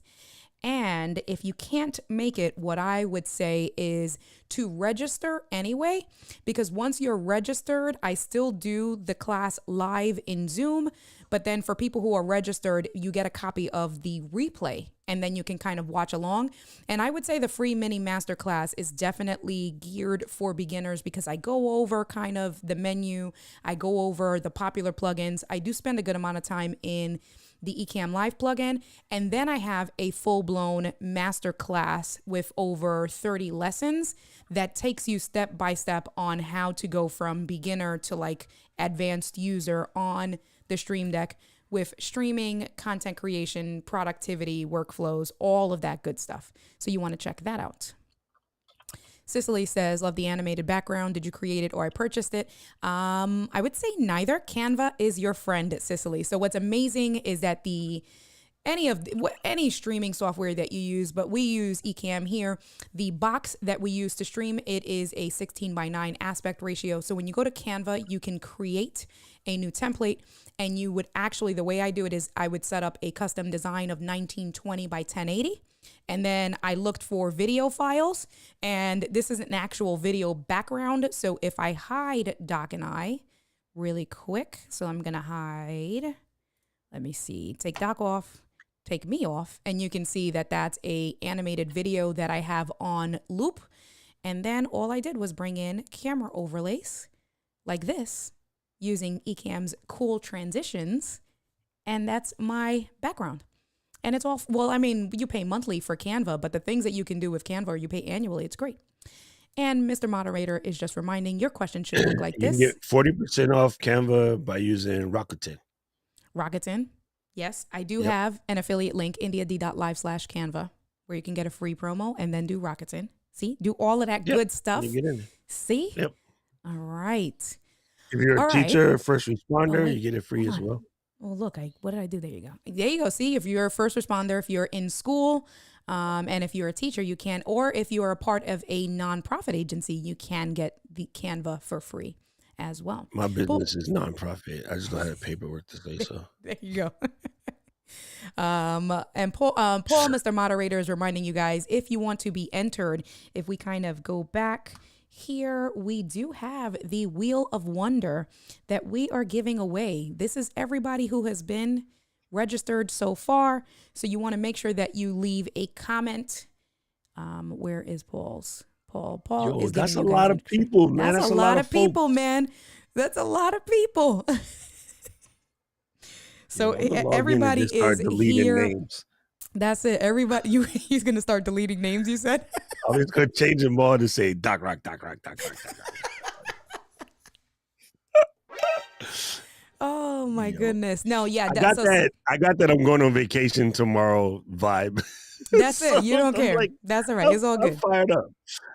Speaker 1: And if you can't make it, what I would say is to register anyway, because once you're registered, I still do the class live in Zoom. But then for people who are registered, you get a copy of the replay, and then you can kind of watch along. And I would say the free mini masterclass is definitely geared for beginners, because I go over kind of the menu. I go over the popular plugins. I do spend a good amount of time in the Ecamm Live plugin. And then I have a full-blown master class with over 30 lessons that takes you step by step on how to go from beginner to like advanced user on the Stream Deck with streaming, content creation, productivity, workflows, all of that good stuff. So you want to check that out. Cicely says, love the animated background. Did you create it or I purchased it? I would say neither. Canva is your friend, Cicely. So what's amazing is that any streaming software that you use, but we use Ecamm here. The box that we use to stream, it is a 16:9 aspect ratio. So when you go to Canva, you can create a new template, and you would actually, the way I do it is I would set up a custom design of 1920 by 1080. And then I looked for video files, and this is an actual video background. So if I hide Doc and I really quick, so I'm going to hide, let me see, take Doc off, take me off, and you can see that that's a animated video that I have on loop. And then all I did was bring in camera overlays like this using Ecamm's cool transitions. And that's my background. And it's all, well, I mean, you pay monthly for Canva, but the things that you can do with Canva, or you pay annually, it's great. And Mr. Moderator is just reminding, your question should look like this.
Speaker 2: You can get 40% off Canva by using Rakuten.
Speaker 1: Rakuten. Yes, I do have an affiliate link, indiad.live/Canva, where you can get a free promo and then do Rakuten. See, do all of that good stuff.
Speaker 2: You get in.
Speaker 1: See?
Speaker 2: Yep.
Speaker 1: All right.
Speaker 2: If you're a teacher, first responder, you get it free as well.
Speaker 1: Oh, look, what did I do? There you go. There you go. See, if you're a first responder, if you're in school, and if you're a teacher, you can, or if you are a part of a nonprofit agency, you can get the Canva for free as well.
Speaker 2: My business is nonprofit. I just don't have paperwork to say so.
Speaker 1: There you go. And Paul, Mr. Moderator, is reminding you guys, if you want to be entered, if we kind of go back here, we do have the Wheel of Wonder that we are giving away. This is everybody who has been registered so far. So you want to make sure that you leave a comment. Where is Paul's? Paul is
Speaker 2: that's a lot of people, man.
Speaker 1: That's a lot of people, man. That's a lot of people. So everybody is here. Names. That's it. Everybody, he's gonna start deleting names. You said.
Speaker 2: I'm just gonna change them all to say Doc Rock.
Speaker 1: Oh my goodness! No, yeah,
Speaker 2: I got that. I got that. I'm going on vacation tomorrow vibe.
Speaker 1: That's it. You don't care. Like, that's all right. It's all good.
Speaker 2: I'm fired up.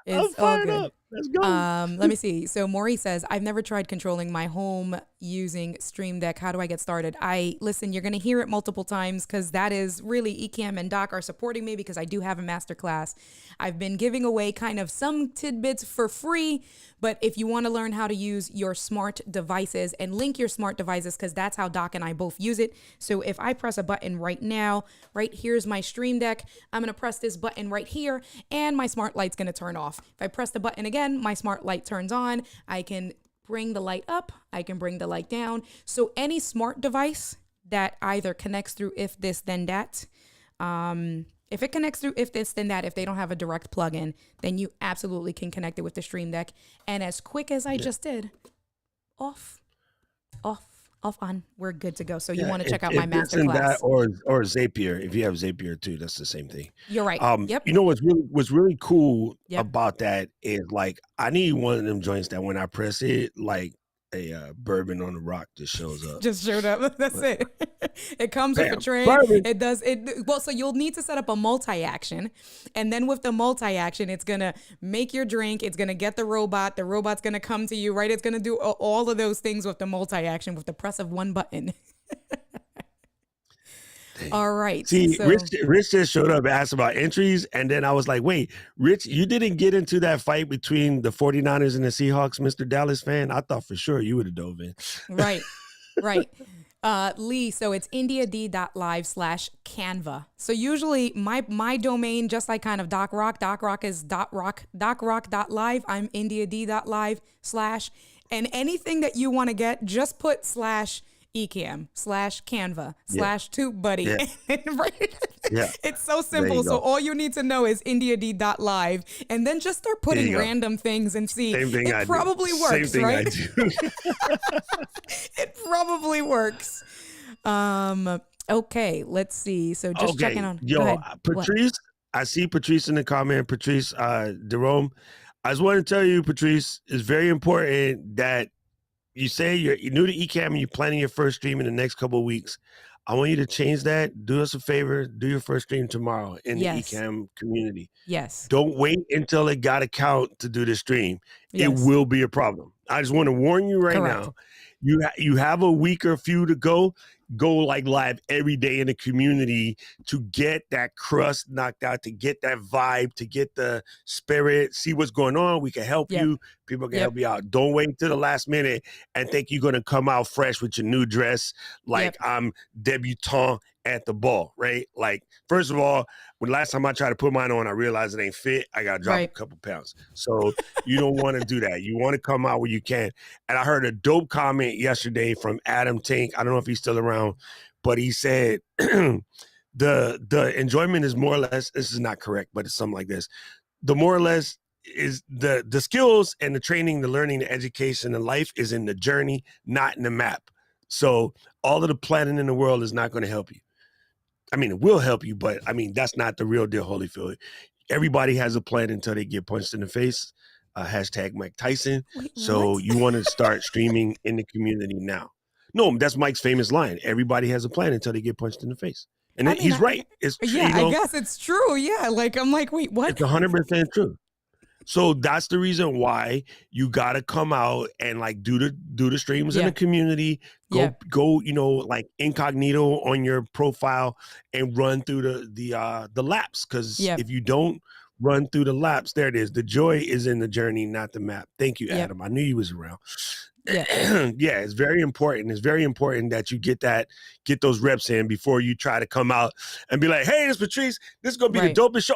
Speaker 1: It's all good.
Speaker 2: Let's go.
Speaker 1: Let me see. So Maurice says, I've never tried controlling my home using Stream Deck. How do I get started? Listen, you're going to hear it multiple times, because that is really Ecamm and Doc are supporting me, because I do have a masterclass. I've been giving away kind of some tidbits for free, but if you want to learn how to use your smart devices and link your smart devices, because that's how Doc and I both use it. So if I press a button right now, right here's my Stream Deck, I'm going to press this button right here, and my smart light's going to turn off. If I press the button again, my smart light turns on. I can bring the light up. I can bring the light down. So any smart device that either connects through if this then that, If it connects through if this then that, if they don't have a direct plug-in, then you absolutely can connect it with the Stream Deck. And as quick as I just did, off, on, we're good to go. So you want to check out my masterclass.
Speaker 2: Or Zapier. If you have Zapier too, that's the same thing.
Speaker 1: You're right. Yep.
Speaker 2: You know what's really cool about that is like I need one of them joints that when I press it, like a bourbon on the rock just shows up.
Speaker 1: Just showed up. That's it. It comes with a tray.
Speaker 2: Bourbon.
Speaker 1: It does it. Well, so you'll need to set up a multi-action, and then with the multi-action, it's gonna make your drink. It's gonna get the robot. The robot's gonna come to you, right? It's gonna do all of those things with the multi-action with the press of one button. All right.
Speaker 2: See, so, Rich just showed up and asked about entries. And then I was like, wait, Rich, you didn't get into that fight between the 49ers and the Seahawks, Mr. Dallas fan? I thought for sure you would have dove in.
Speaker 1: Right. Lee, so it's india.d.live/Canva. So usually my domain, just like kind of DocRock is docrock.live. I'm india.d.live/ and anything that you want to get, just put /Ecamm /Canva /TubeBuddy.
Speaker 2: Yeah.
Speaker 1: It's so simple. So all you need to know is india.d.live and then just start putting random things and see. It probably works,
Speaker 2: Same thing
Speaker 1: right?
Speaker 2: I do.
Speaker 1: It probably works. Okay, let's see. So just checking on.
Speaker 2: Yo, Patrice, I see Patrice in the comment. Patrice, Jerome. I just want to tell you, Patrice, it's very important that you say you're new to Ecamm and you're planning your first stream in the next couple of weeks. I want you to change that. Do us a favor. Do your first stream tomorrow in the Ecamm community.
Speaker 1: Yes.
Speaker 2: Don't wait until it got a count to do the stream.
Speaker 1: Yes.
Speaker 2: It will be a problem. I just want to warn you right now. You have a week or few to go. Go like live every day in the community to get that crust knocked out, to get that vibe, to get the spirit, see what's going on. We can help you. People can help you out. Don't wait until the last minute and think you're going to come out fresh with your new dress like I'm debutante at the ball, right? Like, first of all, when last time I tried to put mine on, I realized it ain't fit. I got to drop a couple pounds. So you don't want to do that. You want to come out where you can. And I heard a dope comment yesterday from Adam Tink. I don't know if he's still around, but he said the enjoyment is more or less, this is not correct, but it's something like this. The more or less is the skills and the training, the learning, the education, and life is in the journey, not in the map. So all of the planning in the world is not going to help you. I mean, it will help you, but I mean, that's not the real deal, Holyfield. Everybody has a plan until they get punched in the face. Hashtag Mike Tyson. So you want to start streaming in the community now. No, that's Mike's famous line. Everybody has a plan until they get punched in the face. And he's right. It's true.
Speaker 1: Yeah, I guess it's true. Yeah, like I'm like, wait, what?
Speaker 2: It's 100% true. So that's the reason why you got to come out and like do the streams in the community. Go, like incognito on your profile and run through the laps. Because if you don't run through the laps, there it is. The joy is in the journey, not the map. Thank you, Adam. I knew you was around. It's very important. It's very important that you get those reps in before you try to come out and be like, hey, it's Patrice. This is going to be the dopest show.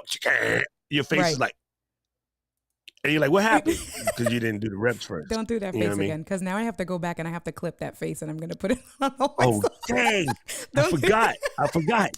Speaker 2: Your face is like, and you're like, what happened? Because you didn't do the reps first.
Speaker 1: Don't do that face again, because now I have to go back and I have to clip that face and I'm going to put it on.
Speaker 2: Oh, dang. I forgot.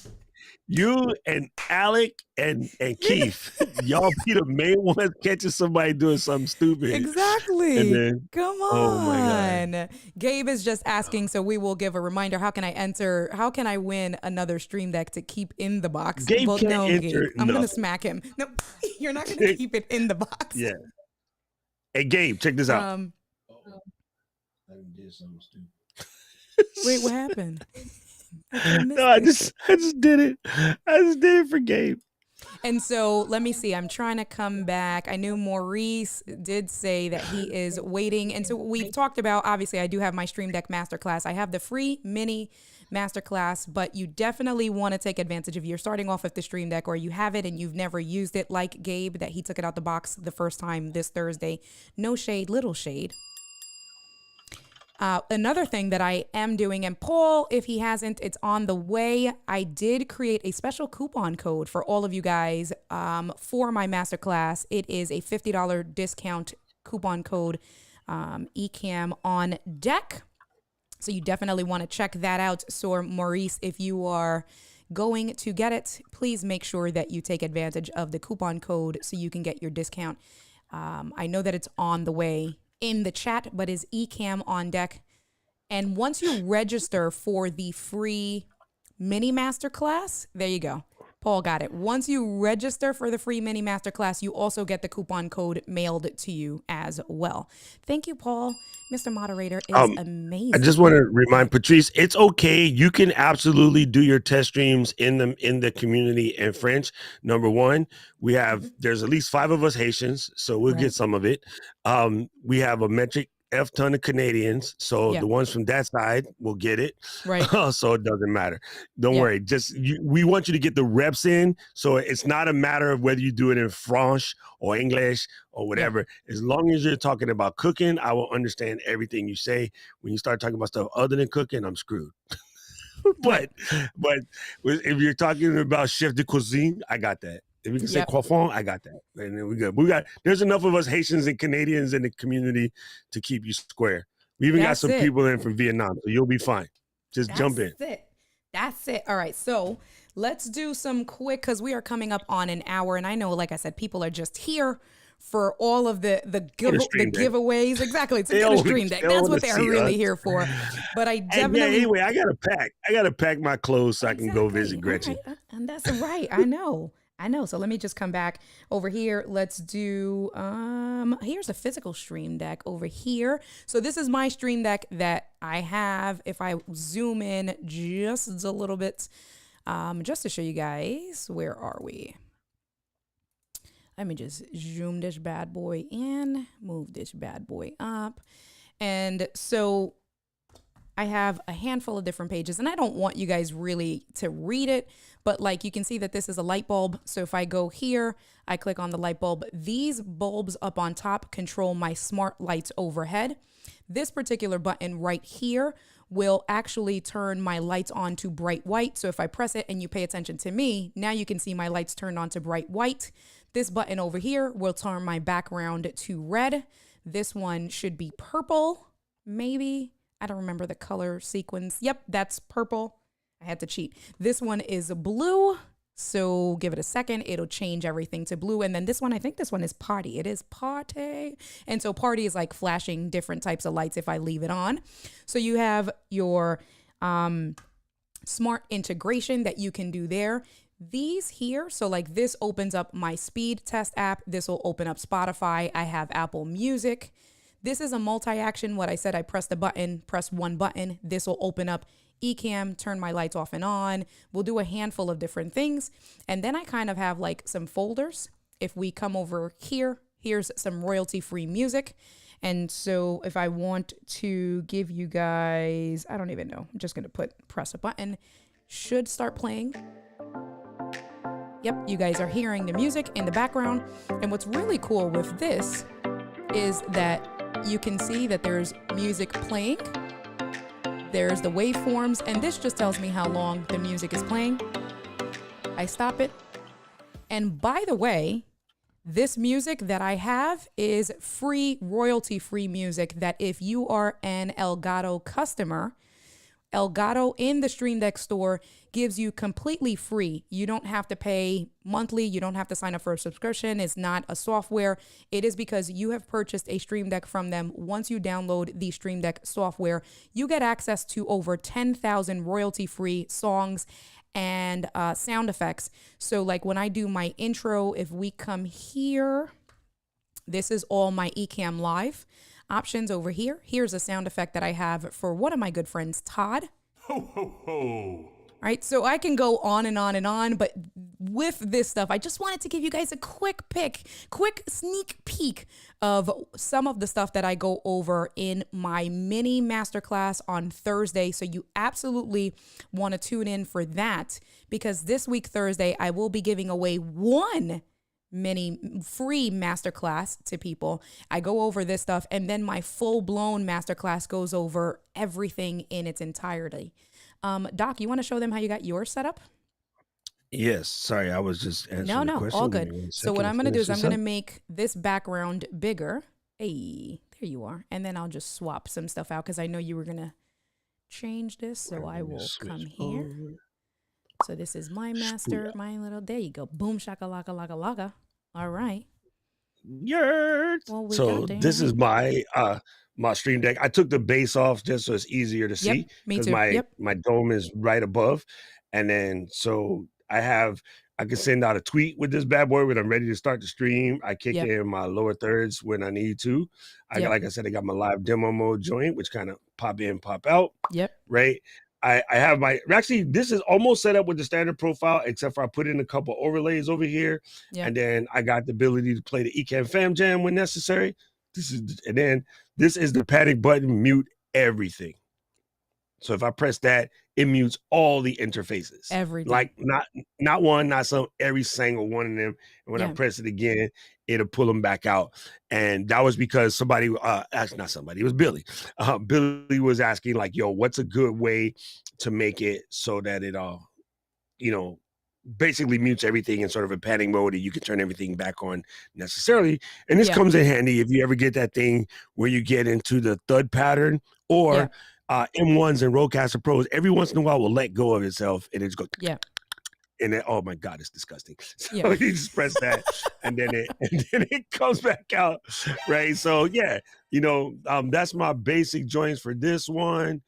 Speaker 2: You and Alec and Keith, y'all be the main ones catching somebody doing something stupid.
Speaker 1: Exactly.
Speaker 2: And then,
Speaker 1: come on.
Speaker 2: Oh my God.
Speaker 1: Gabe is just asking, so we will give a reminder. How can I win another Stream Deck to keep in the box?
Speaker 2: Gabe can't enter.
Speaker 1: Gabe. I'm going to smack him. No, you're not going to keep it in the box.
Speaker 2: Yeah. Hey, Gabe, check this out. I did something stupid.
Speaker 1: Wait, what happened?
Speaker 2: No, I just did it. I just did it for Gabe.
Speaker 1: And so let me see. I'm trying to come back. I knew Maurice did say that he is waiting. And so we've talked about, obviously, I do have my Stream Deck Masterclass. I have the free mini Masterclass, but you definitely want to take advantage if you're starting off with the Stream Deck or you have it and you've never used it, like Gabe, that he took it out the box the first time this Thursday. No shade, little shade. Another thing that I am doing, and Paul, if he hasn't, it's on the way. I did create a special coupon code for all of you guys for my masterclass. It is a $50 discount coupon code, Ecamm on deck. So you definitely want to check that out. So Maurice, if you are going to get it, please make sure that you take advantage of the coupon code so you can get your discount. I know that it's on the way in the chat, but is Ecamm on deck? And once you register for the free mini masterclass, there you go. Paul got it. Once you register for the free mini masterclass, you also get the coupon code mailed to you as well. Thank you, Paul. Mr. Moderator is amazing.
Speaker 2: I just want to remind Patrice, it's okay. You can absolutely do your test streams in the community in French. Number one, there's at least 5 of us Haitians, so we'll get some of it. We have a metric F ton of Canadians, so the ones from that side will get it.
Speaker 1: Right.
Speaker 2: So it doesn't matter. Don't worry. We want you to get the reps in, so it's not a matter of whether you do it in French or English or whatever. As long as you're talking about cooking, I will understand everything you say. When you start talking about stuff other than cooking, I'm screwed. but if you're talking about chef de cuisine, I got that. If we can say croissant, I got that. And then we good. There's enough of us Haitians and Canadians in the community to keep you square. We even got some people in from Vietnam, so you'll be fine. Just jump in.
Speaker 1: That's it. All right. So let's do some quick, because we are coming up on an hour. And I know, like I said, people are just here for all of the giveaways. Exactly. It's a stream deck. That's what they're really here for. But I definitely...
Speaker 2: anyway, I got to pack my clothes so I can go visit Gretchen.
Speaker 1: Right. And that's right. I know. So let me just come back over here. Let's do, here's a physical stream deck over here. So this is my stream deck that I have. If I zoom in just a little bit, just to show you guys, where are we? Let me just zoom this bad boy in, move this bad boy up. And so I have a handful of different pages, and I don't want you guys really to read it, but like you can see that this is a light bulb. So if I go here, I click on the light bulb. These bulbs up on top control my smart lights overhead. This particular button right here will actually turn my lights on to bright white. So if I press it and you pay attention to me, now you can see my lights turned on to bright white. This button over here will turn my background to red. This one should be purple, maybe. I don't remember the color sequence. Yep, that's purple. I had to cheat. This one is blue. So give it a second. It'll change everything to blue. And then this one, I think this one is party. It is party. And so party is like flashing different types of lights if I leave it on. So you have your smart integration that you can do there. These here, so like this opens up my speed test app. This will open up Spotify. I have Apple Music. This is a multi-action. What I said, I press the button, press one button. This will open up Ecamm, turn my lights off and on. We'll do a handful of different things. And then I kind of have like some folders. If we come over here, here's some royalty-free music. And so if I want to give you guys, I don't even know. I'm just going to press a button. Should start playing. Yep, you guys are hearing the music in the background. And what's really cool with this is that you can see that there's music playing. There's the waveforms, and this just tells me how long the music is playing. I stop it. And by the way, this music that I have is free, royalty-free music that if you are an Elgato customer, Elgato in the Stream Deck store gives you completely free. You don't have to pay monthly. You don't have to sign up for a subscription. It's not a software. It is because you have purchased a Stream Deck from them. Once you download the Stream Deck software, you get access to over 10,000 royalty-free songs and sound effects. So like when I do my intro, if we come here, this is all my Ecamm Live options over here. Here's a sound effect that I have for one of my good friends, Todd. Ho, ho, ho. All right, so I can go on and on and on, but with this stuff, I just wanted to give you guys a quick sneak peek of some of the stuff that I go over in my mini masterclass on Thursday. So you absolutely want to tune in for that, because this week, Thursday, I will be giving away one mini free masterclass to people. I go over this stuff, and then my full-blown masterclass goes over everything in its entirety. Doc, you want to show them how you got yours set up?
Speaker 2: Yes. Sorry, I was just answering the question.
Speaker 1: All good. So what I'm going to do is I'm going to make this background bigger. Hey, there you are. And then I'll just swap some stuff out because I know you were going to change this. So I will come here. So this is my master, my little, there you go. Boom, shaka, laka, laka, laka. All right.
Speaker 2: Well, so this is my my Stream Deck. I took the base off just so it's easier to see
Speaker 1: because
Speaker 2: my dome is right above, and then so I can send out a tweet with this bad boy when I'm ready to start the stream. I kick in my lower thirds when I need to. Like I said, I got my live demo mode joint, which kind of pop in, pop out. Right. I have actually this is almost set up with the standard profile, except for I put in a couple overlays over here. And then I got the ability to play the Ecamm Fam Jam when necessary. This is the panic button, mute everything. So if I press that, it mutes all the interfaces.
Speaker 1: Everything.
Speaker 2: Like not one, not some, every single one of them. And when I press it again, it'll pull them back out. And that was because somebody, actually not somebody, it was Billy. Billy was asking like, yo, what's a good way to make it so that it basically mutes everything in sort of a panic mode and you can turn everything back on necessarily. And this comes in handy if you ever get that thing where you get into the thud pattern or M1s and Rodecaster Pros every once in a while will let go of itself and it just goes and then, oh my God, it's disgusting. So you just press that and then it comes back out, right? So that's my basic joints for this one.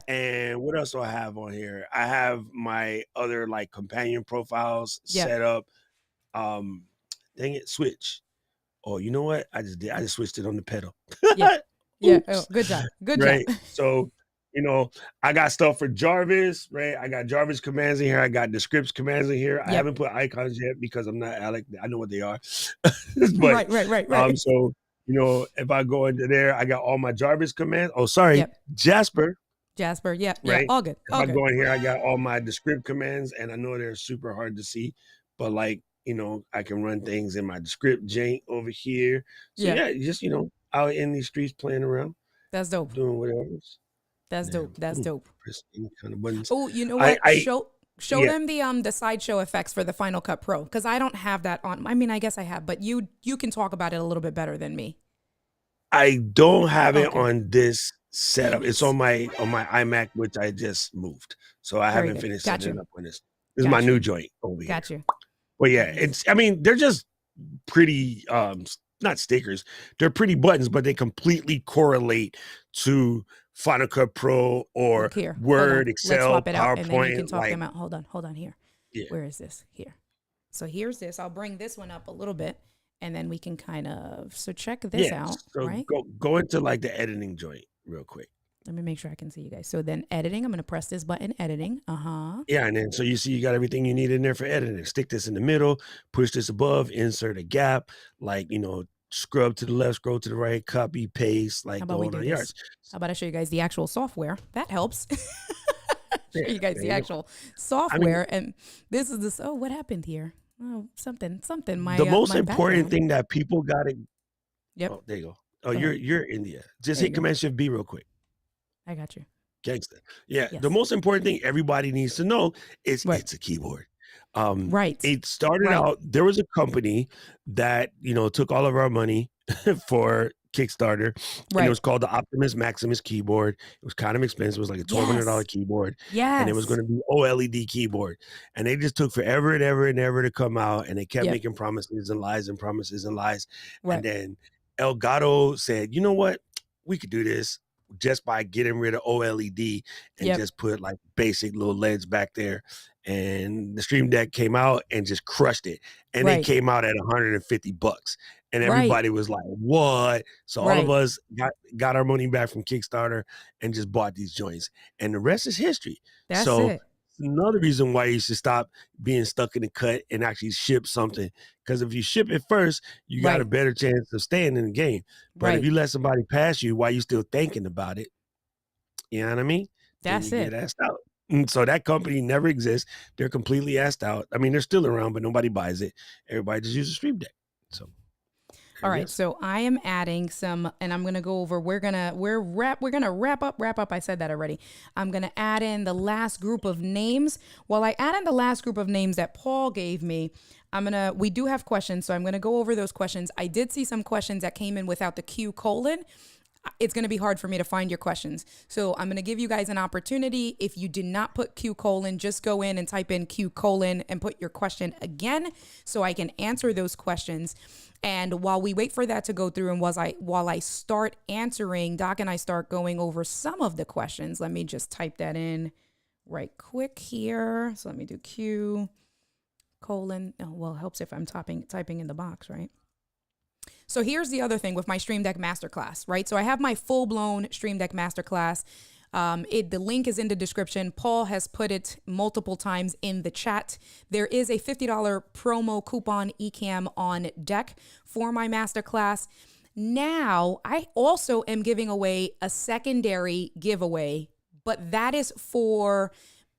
Speaker 2: And what else do I have on here? I have my other like companion profiles set up. Dang it, switch. Oh, you know what? I just switched it on the pedal.
Speaker 1: Oh, good job. Good job.
Speaker 2: So I got stuff for Jarvis, right? I got Jarvis commands in here. I got the scripts commands in here. I haven't put icons yet because I'm not Alec. I know what they are. But,
Speaker 1: right.
Speaker 2: So, if I go into there, I got all my Jarvis commands. Oh, sorry. Jasper,
Speaker 1: right? All good.
Speaker 2: If I go in here, I got all my Descript commands, and I know they're super hard to see, but like, I can run things in my Descript jank over here. So just, out in these streets playing around.
Speaker 1: That's dope.
Speaker 2: Doing whatever.
Speaker 1: That's dope. That's dope.
Speaker 2: Kind of buttons.
Speaker 1: Oh, you know what? Show them the slideshow effects for the Final Cut Pro because I don't have that on. I mean, I guess I have, but you can talk about it a little bit better than me.
Speaker 2: I don't have it on this setup. It's on my iMac, which I just moved, so I haven't finished setting it up on this. This is my new joint over here.
Speaker 1: Got you.
Speaker 2: But they're just pretty. Not stickers. They're pretty buttons, but they completely correlate to Final Cut Pro or Word, Excel, PowerPoint.
Speaker 1: Out, and then you can talk them out. Hold on here. Where is this? Here. So here's this. I'll bring this one up a little bit, and then we can kind of check this out.
Speaker 2: So
Speaker 1: right?
Speaker 2: Go into like the editing joint real quick.
Speaker 1: Let me make sure I can see you guys. So then editing, I'm going to press this button, editing.
Speaker 2: Yeah, and then so you see you got everything you need in there for editing. Stick this in the middle, push this above, insert a gap, like, scrub to the left, scroll to the right, copy, paste, like going on yards.
Speaker 1: How about I show you guys the actual software? That helps. Show you guys the actual software. And this is this. Oh, what happened here? Oh, something.
Speaker 2: The most important thing that people got to.
Speaker 1: Yep.
Speaker 2: Oh, there you go. Oh, you're India. Just hit Command Shift B real quick.
Speaker 1: I got you.
Speaker 2: Gangsta. Yeah. Yes. The most important thing everybody needs to know is it's a keyboard. It started out, there was a company that, took all of our money for Kickstarter. And it was called the Optimus Maximus keyboard. It was kind of expensive. It was like a $1,200 keyboard. And it was going to be OLED keyboard. And they just took forever and ever and ever to come out. And they kept making promises and lies and promises and lies. And then Elgato said, you know what? We could do this just by getting rid of OLED and just put like basic little LEDs back there. And the Stream Deck came out and just crushed it. And they came out at $150. And everybody was like, what? So all of us got our money back from Kickstarter and just bought these joints. And the rest is history.
Speaker 1: That's it.
Speaker 2: Another reason why you should stop being stuck in the cut and actually ship something. Because if you ship it first, you got a better chance of staying in the game. But if you let somebody pass you while you're still thinking about it, you know what I mean?
Speaker 1: That's it.
Speaker 2: Get assed out. And so that company never exists. They're completely assed out. I mean, they're still around, but nobody buys it. Everybody just uses Stream Deck. So.
Speaker 1: All right, so I am adding some, and I'm gonna go over. We're gonna wrap up. I said that already. I'm gonna add in the last group of names. While I add in the last group of names that Paul gave me, we do have questions, so I'm gonna go over those questions. I did see some questions that came in without the Q colon. it's going to be hard for me to find your questions. So I'm going to give you guys an opportunity. If you did not put Q colon, just go in and type in Q colon and put your question again so I can answer those questions. And while we wait for that to go through and while I start answering, Doc and I start going over some of the questions, let me just type that in right quick here. So let me do Q colon. Oh, well, it helps if I'm typing in the box, right? So here's the other thing with my Stream Deck Masterclass, right? So I have my full-blown Stream Deck Masterclass. The link is in the description. Paul has put it multiple times in the chat. There is a $50 promo coupon Ecamm on deck for my Masterclass. Now, I also am giving away a secondary giveaway, but that is for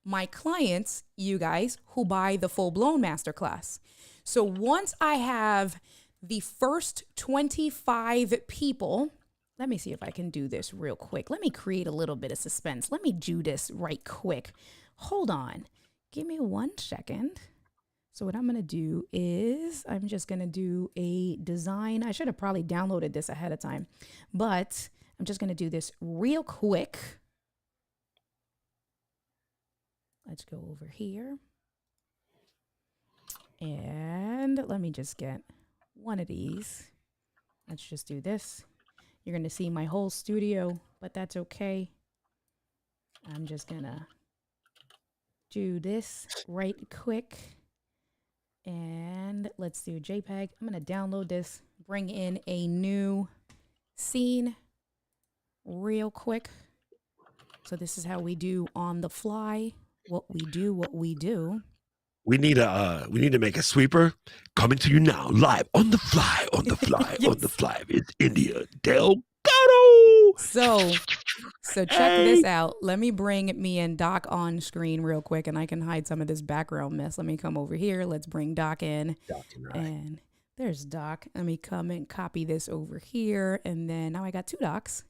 Speaker 1: my clients, you guys, who buy the full-blown Masterclass. So once I have the first 25 people, let me see if I can do this real quick. Let me create a little bit of suspense. Let me do this right quick. Hold on. Give me 1 second. So what I'm going to do is I'm just going to do a design. I should have probably downloaded this ahead of time, but I'm just going to do this real quick. Let's go over here. And let me just get one of these. Let's just do this. You're going to see my whole studio, but that's okay. I'm just going to do this right quick. And let's do JPEG. I'm going to download this, bring in a new scene real quick. So this is how we do on the fly. What we do.
Speaker 2: We need to make a sweeper coming to you now, live on the fly, yes. On the fly. It's India Delgado.
Speaker 1: So check this out. Let me bring me and Doc on screen real quick, and I can hide some of this background mess. Let me come over here. Let's bring Doc in. And there's Doc. Let me come and copy this over here, and then now I got 2 Docs.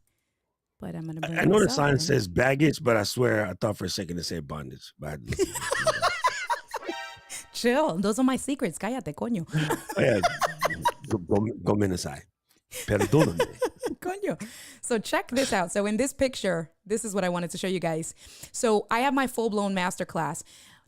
Speaker 1: But I'm gonna bring.
Speaker 2: I know the sign says baggage, but I swear I thought for a second it said bondage. But
Speaker 1: chill. Those are my secrets. Cállate, coño.
Speaker 2: Oh, yeah. Go inside. Perdóname.
Speaker 1: Coño. So check this out. So in this picture, this is what I wanted to show you guys. So I have my full-blown masterclass.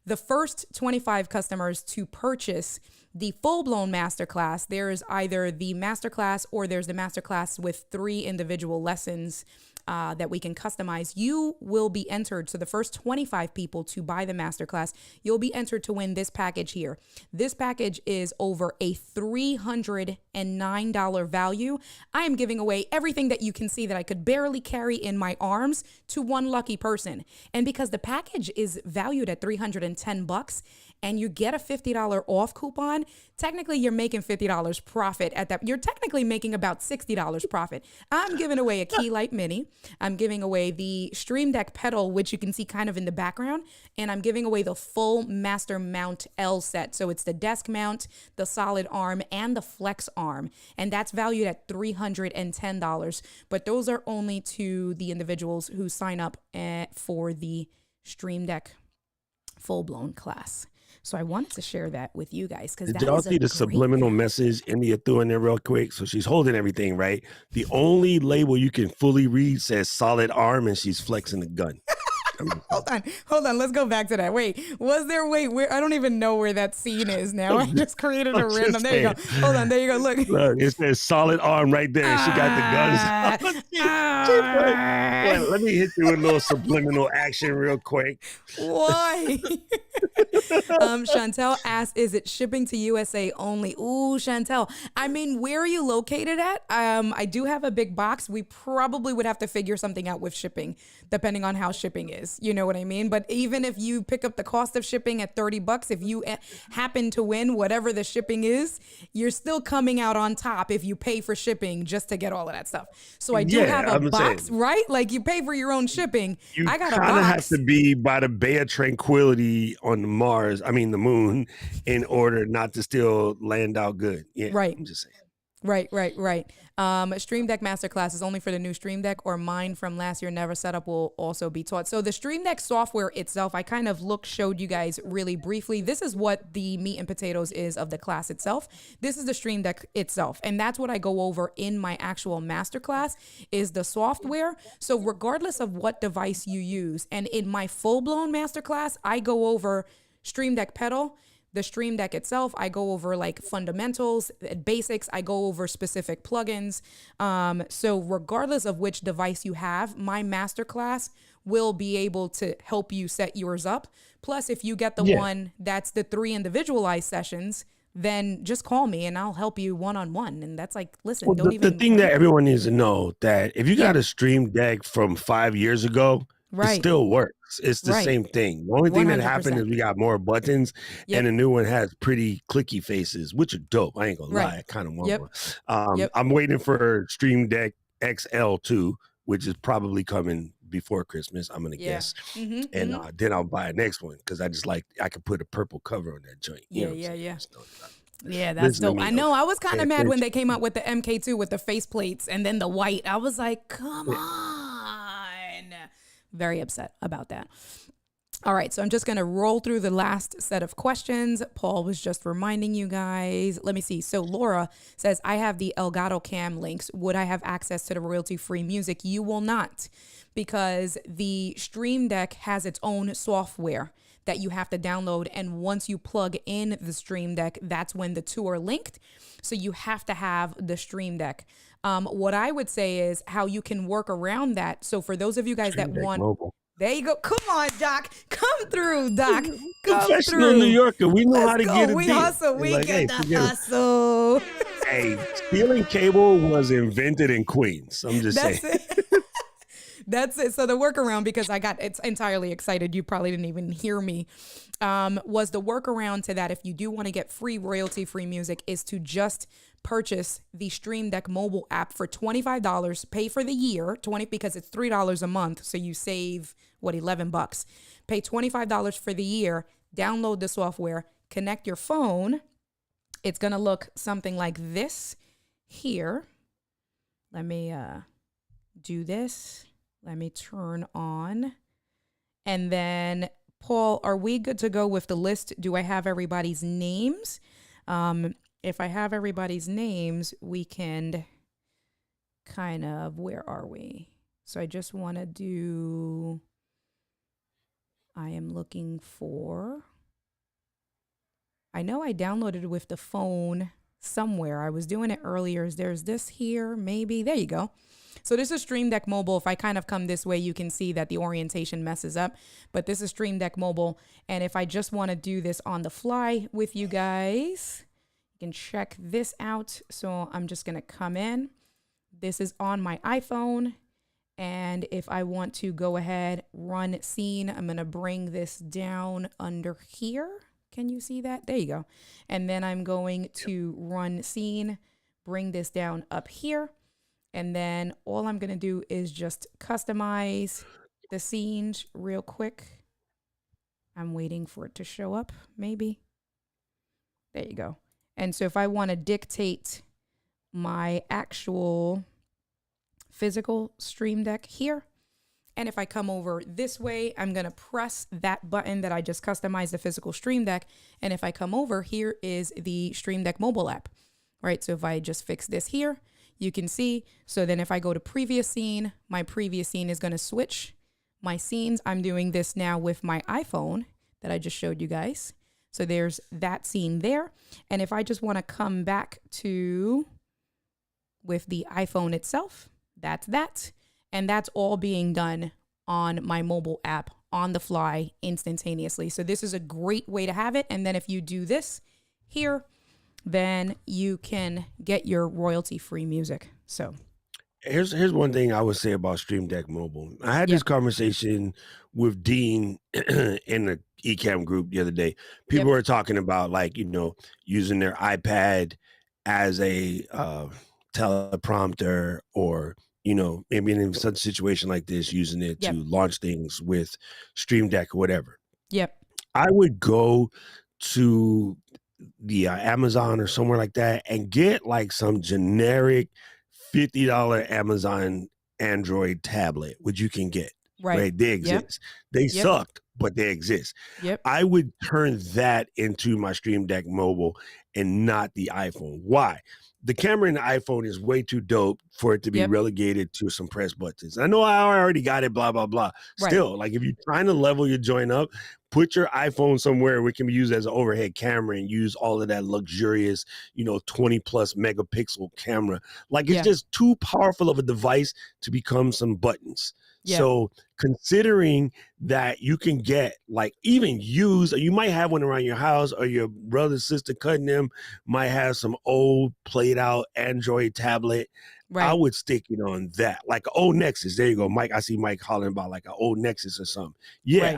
Speaker 1: The first 25 customers to purchase the full-blown masterclass, there is either the masterclass or there's the masterclass with 3 individual lessons that we can customize. You will be entered. So the first 25 people to buy the masterclass, you'll be entered to win this package here. This package is over a $309 value. I am giving away everything that you can see that I could barely carry in my arms to one lucky person. And because the package is valued at $310 and you get a $50 off coupon, technically you're making $50 profit at that. You're technically making about $60 profit. I'm giving away a Key Light Mini. I'm giving away the Stream Deck pedal, which you can see kind of in the background. And I'm giving away the full Master Mount L set. So it's the desk mount, the solid arm, and the flex arm. And that's valued at $310. But those are only to the individuals who sign up for the Stream Deck full-blown class. So I wanted to share that with you guys because
Speaker 2: did y'all see the subliminal message India threw in there real quick? So she's holding everything, right? The only label you can fully read says solid arm, and she's flexing the gun.
Speaker 1: Hold on. Let's go back to that. Wait, where? I don't even know where that scene is now. I just created a random. There you go. Hold on. There you go. Look,
Speaker 2: it says solid arm right there. She got the guns. Let me hit you with a little subliminal action real quick.
Speaker 1: Why? Chantel asked, is it shipping to USA only? Ooh, Chantel. I mean, where are you located at? I do have a big box. We probably would have to figure something out with shipping, depending on how shipping is. You know what I mean? But even if you pick up the cost of shipping at $30, if you happen to win whatever the shipping is, you're still coming out on top if you pay for shipping just to get all of that stuff. So I do have a box, right? Like you pay for your own shipping. I got a box. You kind of
Speaker 2: have to be by the Bay of Tranquility on the moon, in order not to still land out good. Yeah,
Speaker 1: right.
Speaker 2: I'm just saying.
Speaker 1: Right. Stream Deck Masterclass is only for the new Stream Deck, or mine from last year never set up will also be taught. So the Stream Deck software itself, I kind of showed you guys really briefly. This is what the meat and potatoes is of the class itself. This is the Stream Deck itself. And that's what I go over in my actual masterclass is the software. So regardless of what device you use, and in my full-blown masterclass, I go over Stream Deck Pedal, the Stream Deck itself. I go over like fundamentals, basics. I go over specific plugins. So regardless of which device you have, my masterclass will be able to help you set yours up. Plus, if you get the one that's the 3 individualized sessions, then just call me and I'll help you one-on-one. And that's like, listen, don't even.
Speaker 2: The thing that everyone needs to know, that if you got a Stream Deck from 5 years ago, it still works. It's the same thing. The only thing that happened is we got more buttons, and the new one has pretty clicky faces, which are dope. I ain't gonna lie, I kind of want one. I'm waiting for Stream Deck XL2, which is probably coming before Christmas, I'm gonna guess. And then I'll buy a next one because I could put a purple cover on that joint.
Speaker 1: Yeah, that's dope. I know. I was kind of mad when they came out with the MK2 with the faceplates and then the white. I was like, come on. Very upset about that. All right, so I'm just going to roll through the last set of questions. Paul was just reminding you guys. Let me see. So Laura says, I have the Elgato Cam links. Would I have access to the royalty-free music? You will not, because the Stream Deck has its own software that you have to download. And once you plug in the Stream Deck, that's when the two are linked. So you have to have the Stream Deck. What I would say is how you can work around that. So for those of you guys that want, there you go. Come on, Doc. Come through, Doc. Come
Speaker 2: Professional
Speaker 1: through.
Speaker 2: New Yorker. We know how to get it.
Speaker 1: We hustle. We like, get the hustle.
Speaker 2: Hey, stealing cable was invented in Queens. I'm just saying.
Speaker 1: That's it. So the workaround, because it's entirely excited, you probably didn't even hear me, was the workaround to that. If you do want to get free royalty-free music, is to just purchase the Stream Deck mobile app for $25, pay for the year, because it's $3 a month. So you save, $11? Pay $25 for the year, download the software, connect your phone. It's going to look something like this here. Let me do this. Let me turn on. And then, Paul, are we good to go with the list? Do I have everybody's names? If I have everybody's names, we can kind of, where are we? So I just want to do, I am looking for, I know I downloaded it with the phone somewhere. I was doing it earlier. There's this here, maybe. There you go. So this is Stream Deck Mobile. If I kind of come this way, you can see that the orientation messes up. But this is Stream Deck Mobile. And if I just want to do this on the fly with you guys, you can check this out. So I'm just going to come in. This is on my iPhone. And if I want to go ahead, run scene, I'm going to bring this down under here. Can you see that? There you go. And then I'm going to run scene, bring this down up here. And then all I'm going to do is just customize the scenes real quick. I'm waiting for it to show up, maybe. There you go. And so if I want to dictate my actual physical Stream Deck here, and if I come over this way, I'm going to press that button that I just customized the physical Stream Deck. And if I come over, here is the Stream Deck mobile app, right? So if I just fix this here, you can see. So then if I go to previous scene, my previous scene is going to switch my scenes. I'm doing this now with my iPhone that I just showed you guys. So there's that scene there. And if I just want to come back to with the iPhone itself, that's that. And that's all being done on my mobile app on the fly instantaneously. So this is a great way to have it. And then if you do this here, then you can get your royalty-free music. So
Speaker 2: here's one thing I would say about Stream Deck Mobile. I had this conversation with Dean in the Ecamm group the other day. People were talking about, like, using their iPad as a teleprompter, or maybe in such a situation like this, using it to launch things with Stream Deck or whatever.
Speaker 1: Yep.
Speaker 2: I would go to Amazon or somewhere like that and get like some generic $50 Amazon Android tablet, which you can get. Right. They exist. They sucked, but they exist. I would turn that into my Stream Deck mobile and not the iPhone. Why? The camera in the iPhone is way too dope for it to be relegated to some press buttons. I know I already got it, blah, blah, blah. Still, like if you're trying to level your joint up, put your iPhone somewhere where it can be used as an overhead camera and use all of that luxurious, 20 plus megapixel camera. Like it's just too powerful of a device to become some buttons. So considering that you can get like even used, or you might have one around your house, or your brother, sister, cousin them might have some old played out Android tablet. I would stick it on that, like an old Nexus. There you go, Mike. I see Mike hollering about like an old Nexus or something.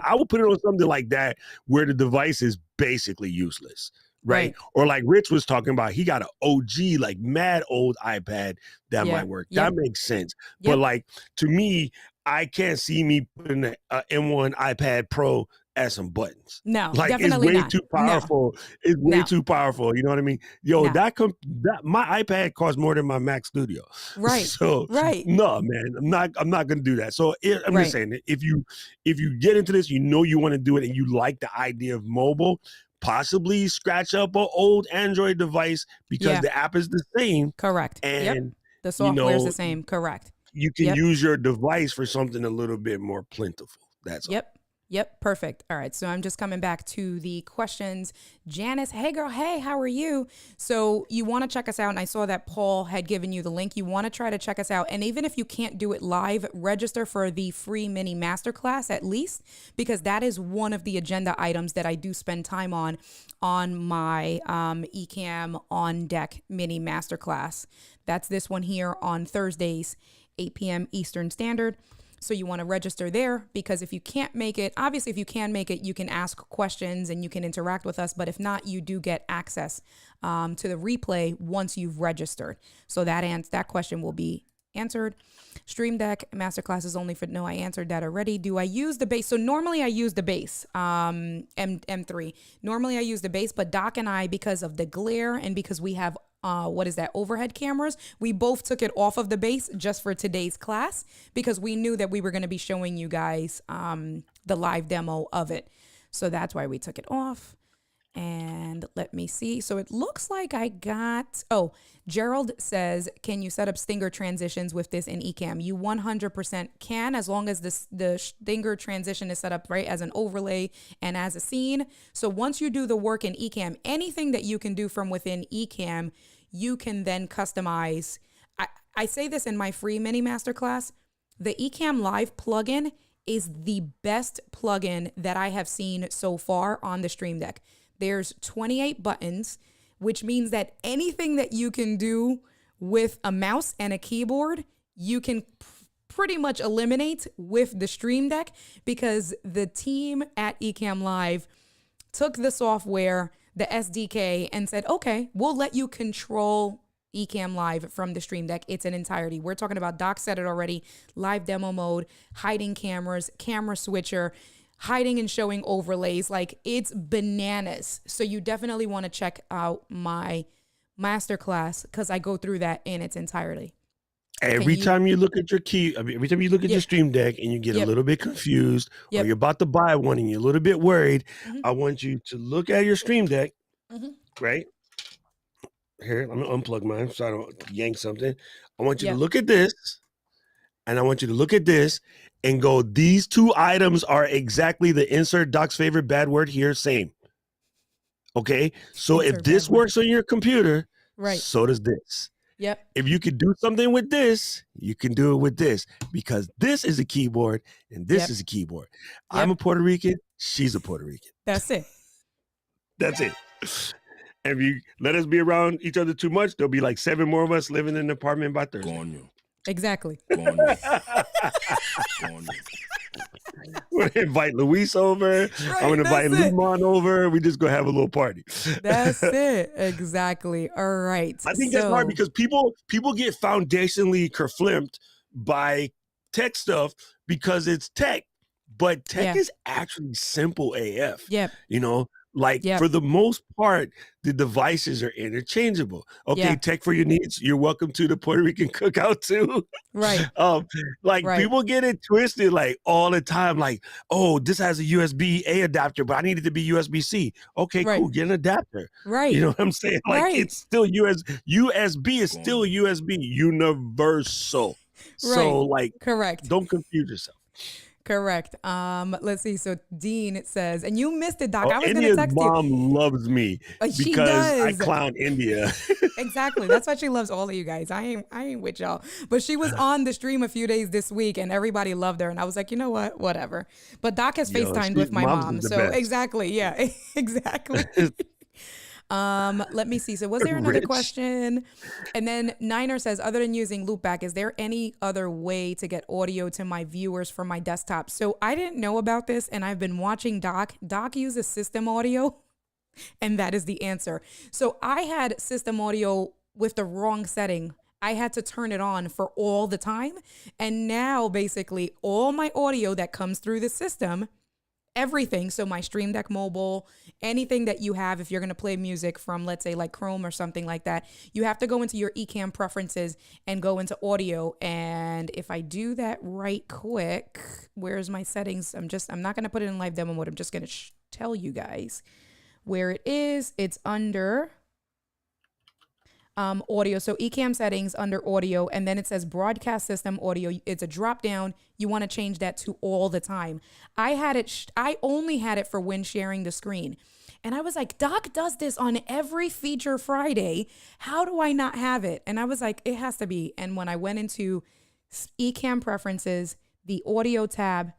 Speaker 2: I would put it on something like that where the device is basically useless. Right. Or like Rich was talking about, he got an OG, like mad old iPad that might work. That makes sense. But like to me, I can't see me putting an M1 iPad Pro as some buttons.
Speaker 1: No,
Speaker 2: like
Speaker 1: definitely
Speaker 2: it's way
Speaker 1: not.
Speaker 2: too powerful.
Speaker 1: No.
Speaker 2: It's way too powerful. You know what I mean? Yo, that my iPad costs more than my Mac Studio. So no, man, I'm not gonna do that. So I'm just saying that if you get into this, you want to do it, and you like the idea of mobile, possibly scratch up an old Android device because the app is the same.
Speaker 1: Correct.
Speaker 2: And
Speaker 1: the software is the same. Correct.
Speaker 2: You can use your device for something a little bit more plentiful. That's all.
Speaker 1: Yep. Perfect. All right. So I'm just coming back to the questions. Janice, hey girl, hey, how are you? So you want to check us out. And I saw that Paul had given you the link. You want to try to check us out. And even if you can't do it live, register for the free mini masterclass at least, because that is one of the agenda items that I do spend time on my Ecamm on deck mini masterclass. That's this one here on Thursdays, 8 p.m. Eastern Standard. So you want to register there, because if you can't make it, obviously if you can make it, you can ask questions and you can interact with us. But if not, you do get access to the replay once you've registered. So that question will be answered. Stream Deck Masterclass is only for, no, I answered that already. Do I use the base? So normally I use the base, M3. Normally I use the base, but Doc and I, because of the glare and because we have overhead cameras, we both took it off of the base just for today's class, because we knew that we were going to be showing you guys the live demo of it. So that's why we took it off. And let me see. So it looks like I got, Gerald says, can you set up stinger transitions with this in Ecamm? You 100% can, as long as the stinger transition is set up right as an overlay and as a scene. So once you do the work in Ecamm, anything that you can do from within Ecamm, you can then customize. I say this in my free mini masterclass, the Ecamm Live plugin is the best plugin that I have seen so far on the Stream Deck. There's 28 buttons, which means that anything that you can do with a mouse and a keyboard, you can pretty much eliminate with the Stream Deck, because the team at Ecamm Live took the software, the SDK, and said, okay, we'll let you control Ecamm Live from the Stream Deck. It's an entirety. We're talking about, Doc said it already, live demo mode, hiding cameras, camera switcher, hiding and showing overlays. Like, it's bananas. So you definitely want to check out my masterclass, because I go through that in its entirety.
Speaker 2: Every time you look at your Stream Deck and you get a little bit confused, or you're about to buy one and you're a little bit worried, I want you to look at your Stream Deck, right? Here, let me unplug mine so I don't yank something. I want you to look at this, and I want you to look at this and go, these two items are exactly the insert Doc's favorite bad word here, same. Okay? So if this works on your computer, so does this. If you could do something with this, you can do it with this, because this is a keyboard and this is a keyboard. I'm a Puerto Rican. She's a Puerto Rican.
Speaker 1: That's it.
Speaker 2: That's it. And if you let us be around each other too much, there'll be like 7 more of us living in an apartment by Thursday.
Speaker 1: Exactly.
Speaker 2: We're going to invite Luis over. I'm going to invite Lumon over. We just going to have a little party.
Speaker 1: That's it. Exactly. All right.
Speaker 2: I think that's hard, because people get foundationally kerflimped by tech stuff because it's tech. But tech is actually simple AF.
Speaker 1: Yep.
Speaker 2: You know, Like
Speaker 1: Yep.
Speaker 2: for the most part, the devices are interchangeable. Okay,
Speaker 1: Yeah.
Speaker 2: tech for your needs. You're welcome to the Puerto Rican cookout too.
Speaker 1: Right.
Speaker 2: Like
Speaker 1: Right.
Speaker 2: people get it twisted like all the time. Like, oh, this has a USB-A adapter, but I need it to be USB-C. Okay,
Speaker 1: Right.
Speaker 2: cool. Get an adapter.
Speaker 1: Right.
Speaker 2: You know what I'm saying? Like
Speaker 1: Right.
Speaker 2: it's still USB is still USB, universal. So
Speaker 1: Right.
Speaker 2: like,
Speaker 1: Correct.
Speaker 2: don't confuse yourself.
Speaker 1: Correct. Let's see. So Dean says, and you missed it, Doc.
Speaker 2: Oh,
Speaker 1: I was gonna
Speaker 2: India's
Speaker 1: text you.
Speaker 2: mom loves me
Speaker 1: She
Speaker 2: because I
Speaker 1: does.
Speaker 2: clown India.
Speaker 1: Exactly. That's why she loves all of you guys. I ain't with y'all. But she was on the stream a few days this week and everybody loved her. And I was like, you know what? Whatever. But Doc has FaceTimed with my
Speaker 2: mom's
Speaker 1: mom.
Speaker 2: is the
Speaker 1: So
Speaker 2: best.
Speaker 1: exactly. Yeah, exactly. Let me see. So was there another question? And then Niner says, other than using loopback, is there any other way to get audio to my viewers from my desktop? So I didn't know about this and I've been watching Doc. Doc uses system audio and that is the answer. So I had system audio with the wrong setting. I had to turn it on for all the time. And now basically all my audio that comes through the system, everything, so my Stream Deck mobile, anything that you have, if you're going to play music from, let's say, like Chrome or something like that, you have to go into your Ecamm preferences and go into audio. And if I do that right quick, where's my settings? I'm not going to put it in live demo mode. I'm just going to tell you guys where it is. It's under audio. So Ecamm settings under audio, and then it says broadcast system audio. It's a drop down. You want to change that to all the time. I only had it for when sharing the screen. And I was like, Doc does this on every feature Friday. How do I not have it? And I was like, it has to be. And when I went into Ecamm preferences, the audio tab,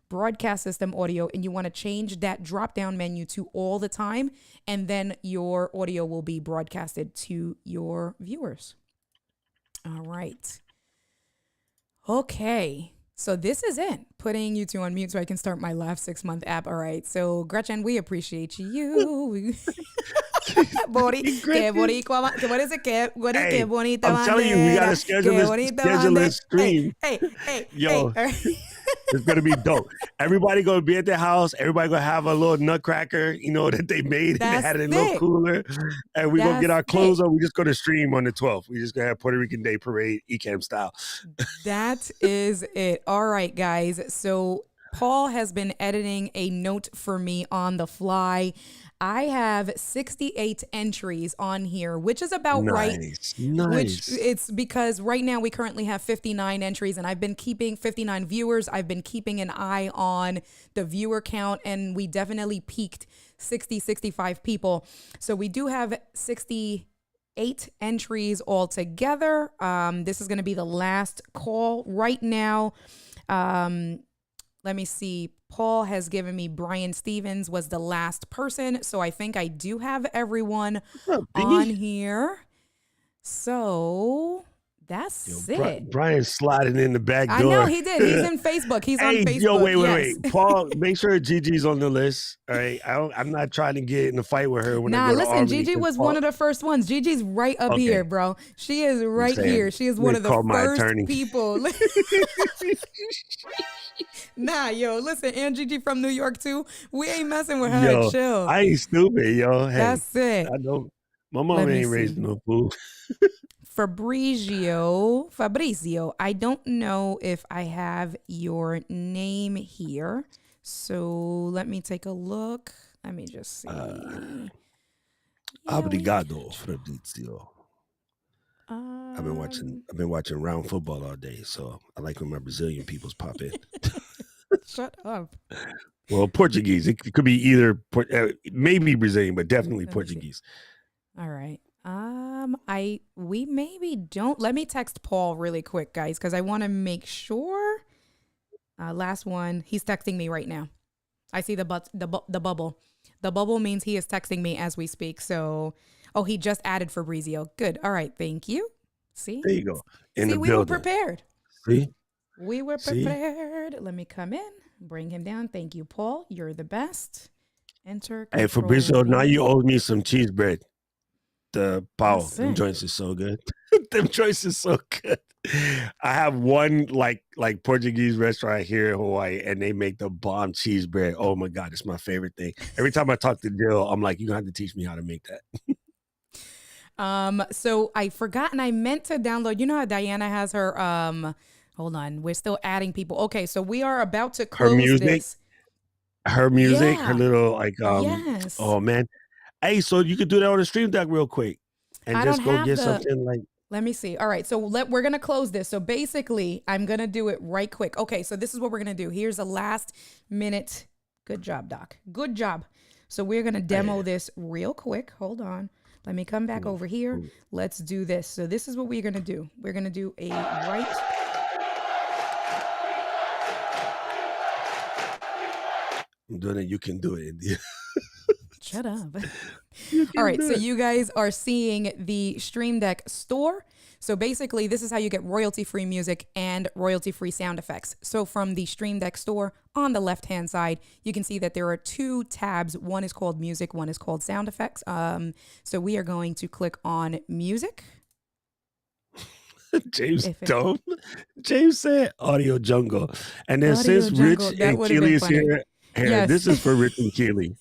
Speaker 1: broadcast system audio, and you want to change that drop down menu to all the time, and then your audio will be broadcasted to your viewers. All right. Okay. So this is it. Putting you two on mute so I can start my Laugh 6-month app. All right. So Gretchen, we appreciate you. What is it?
Speaker 2: Hey, I'm telling you, we got to schedule this stream.
Speaker 1: Hey.
Speaker 2: Yo. It's gonna be dope. Everybody gonna be at their house. Everybody gonna have a little nutcracker, that they made. They had it in a little cooler, and we gonna get our clothes on. We just gonna stream on the 12th. We just gonna have Puerto Rican Day Parade, Ecamm style.
Speaker 1: That is it. All right, guys. So Paul has been editing a note for me on the fly. I have 68 entries on here, which is about right.
Speaker 2: Nice.
Speaker 1: Which it's because right now we currently have 59 entries, and I've been keeping 59 viewers. I've been keeping an eye on the viewer count, and we definitely peaked 65 people. So we do have 68 entries altogether. This is going to be the last call right now. Let me see. Paul has given me Brian Stevens was the last person. So I think I do have everyone on here. So that's it.
Speaker 2: Brian's sliding in the back door.
Speaker 1: I know he did. He's in Facebook. He's on Facebook.
Speaker 2: Yo, wait. Paul, make sure Gigi's on the list. All right. I'm not trying to get in a fight with her when I go to Albany.
Speaker 1: Gigi was one of the first ones. Gigi's right up here, bro. She is right here. She is one of the first people. Nah, yo, listen, and Gigi from New York too. We ain't messing with her.
Speaker 2: Yo,
Speaker 1: chill.
Speaker 2: I ain't stupid, yo. Hey,
Speaker 1: that's it.
Speaker 2: I know. My mom ain't raising no fool.
Speaker 1: Fabrizio, I don't know if I have your name here. So let me take a look. Let me just see.
Speaker 2: Obrigado, Fabrizio. I've been watching round football all day, so I like when my Brazilian peoples pop in.
Speaker 1: Shut up.
Speaker 2: Well, Portuguese. It could be either, maybe Brazilian, but definitely Portuguese.
Speaker 1: All right. We maybe don't. Let me text Paul really quick, guys, because I want to make sure. Last one. He's texting me right now. I see the bubble. The bubble means he is texting me as we speak. So, he just added Fabrizio. Good. All right. Thank you. See?
Speaker 2: There you go.
Speaker 1: We were prepared.
Speaker 2: See?
Speaker 1: We were prepared. Let me come in. Bring him down. Thank you, Paul. You're the best. Enter.
Speaker 2: Hey, Fabrizio, now you owe me some cheese bread. The
Speaker 1: That's
Speaker 2: pow, them
Speaker 1: sick.
Speaker 2: joints is so good. Them joints is so good. I have one like Portuguese restaurant here in Hawaii, and they make the bomb cheese bread. Oh my God, it's my favorite thing. Every time I talk to Jill, I'm like, you're gonna have to teach me how to make that.
Speaker 1: So I forgot and I meant to download. You know how Diana has her hold on, we're still adding people. Okay, so we are about to
Speaker 2: Her
Speaker 1: close
Speaker 2: music,
Speaker 1: this.
Speaker 2: her
Speaker 1: Yeah.
Speaker 2: little like
Speaker 1: Yes.
Speaker 2: oh man. Hey, so you could do that on the stream deck real quick and
Speaker 1: I don't
Speaker 2: just go
Speaker 1: have
Speaker 2: get
Speaker 1: the
Speaker 2: something like
Speaker 1: let me see. All right, so we're gonna close this. So basically, I'm gonna do it right quick. Okay, so this is what we're gonna do. Here's a last minute. Good job, Doc. Good job. So we're gonna demo this real quick. Hold on. Let me come back over here. Let's do this. So this is what we're gonna do. We're gonna do a right.
Speaker 2: I'm doing it, you can do it, India.
Speaker 1: Shut up. All right, so you guys are seeing the Stream Deck store. So basically, this is how you get royalty-free music and royalty-free sound effects. So from the Stream Deck store, on the left-hand side, you can see that there are two tabs. One is called music, one is called sound effects. So we are going to click on music.
Speaker 2: James don't. James said audio jungle. And then
Speaker 1: Audio
Speaker 2: since
Speaker 1: jungle,
Speaker 2: Rich
Speaker 1: that
Speaker 2: and
Speaker 1: would have been
Speaker 2: Keely's
Speaker 1: funny.
Speaker 2: here,
Speaker 1: Yes.
Speaker 2: this is for Rich and Keely.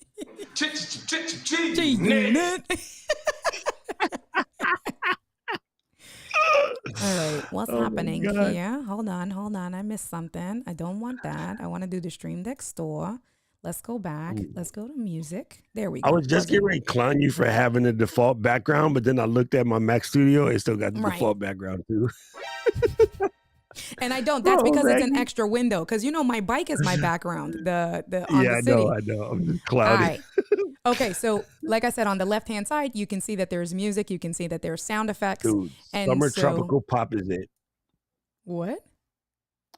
Speaker 1: All right, what's
Speaker 2: Oh my
Speaker 1: happening
Speaker 2: God.
Speaker 1: here? Hold on. I missed something. I don't want that. I want to do the Stream Deck store. Let's go back. Let's go to music. There we go.
Speaker 2: I was just getting ready to clown you for having the default background, but then I looked at my Mac Studio. It still got the default background too.
Speaker 1: And I don't. That's because it's an extra window. Because you know my bike is my background. The on the city.
Speaker 2: I know. I'm just clowning.
Speaker 1: All right. Okay, so like I said, on the left-hand side, you can see that there's music. You can see that there's sound effects.
Speaker 2: Dude,
Speaker 1: and
Speaker 2: Summer Tropical Pop is it.
Speaker 1: What?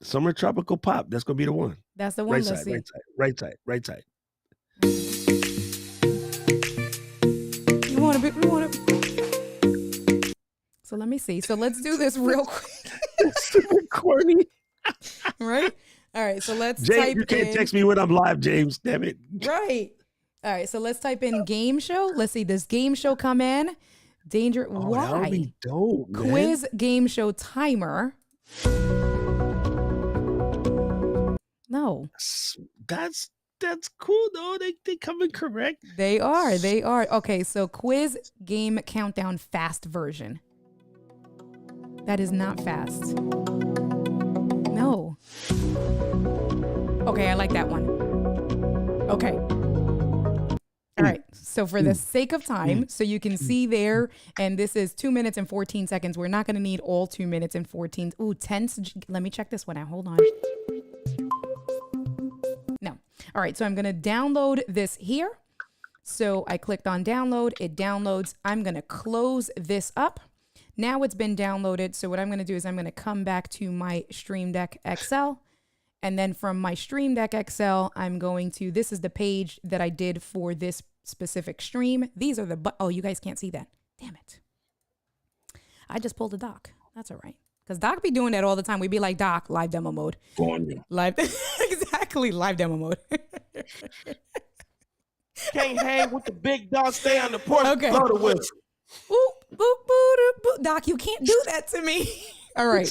Speaker 2: Summer Tropical Pop. That's gonna be the one.
Speaker 1: That's the one.
Speaker 2: Right
Speaker 1: Let's
Speaker 2: side,
Speaker 1: see.
Speaker 2: right side.
Speaker 1: You want to be? We want to. So let me see. So let's do this real quick.
Speaker 2: It's super corny.
Speaker 1: Right? All right. So let's
Speaker 2: James,
Speaker 1: type
Speaker 2: you can't
Speaker 1: in.
Speaker 2: text me when I'm live, James. Damn it.
Speaker 1: Right. All right. So let's type in game show. Let's see. Does game show come in? Danger.
Speaker 2: Oh,
Speaker 1: why?
Speaker 2: that would be dope, man.
Speaker 1: Quiz game show timer. No.
Speaker 2: That's cool though. They come in correct.
Speaker 1: They are. Okay, so quiz game countdown fast version. That is not fast. No. Okay, I like that one. Okay. All right. So for the sake of time, so you can see there, and this is 2 minutes and 14 seconds. We're not going to need all 2 minutes and 14. Ooh, 10. Let me check this one out. Hold on. No. All right. So I'm going to download this here. So I clicked on download. It downloads. I'm going to close this up. Now it's been downloaded. So what I'm going to do is I'm going to come back to my Stream Deck XL. And then from my Stream Deck XL, I'm going to, this is the page that I did for this specific stream. These are the, oh, you guys can't see that. Damn it. I just pulled a Doc. That's all right. Because Doc be doing that all the time. We'd be like, Doc, live demo mode. Live, exactly, live demo mode.
Speaker 3: Can't hang with the big dog, stay on the porch.
Speaker 1: Okay.
Speaker 3: Blow the whistle.
Speaker 1: Boop, boop, boop, boop. Doc, you can't do that to me. All right.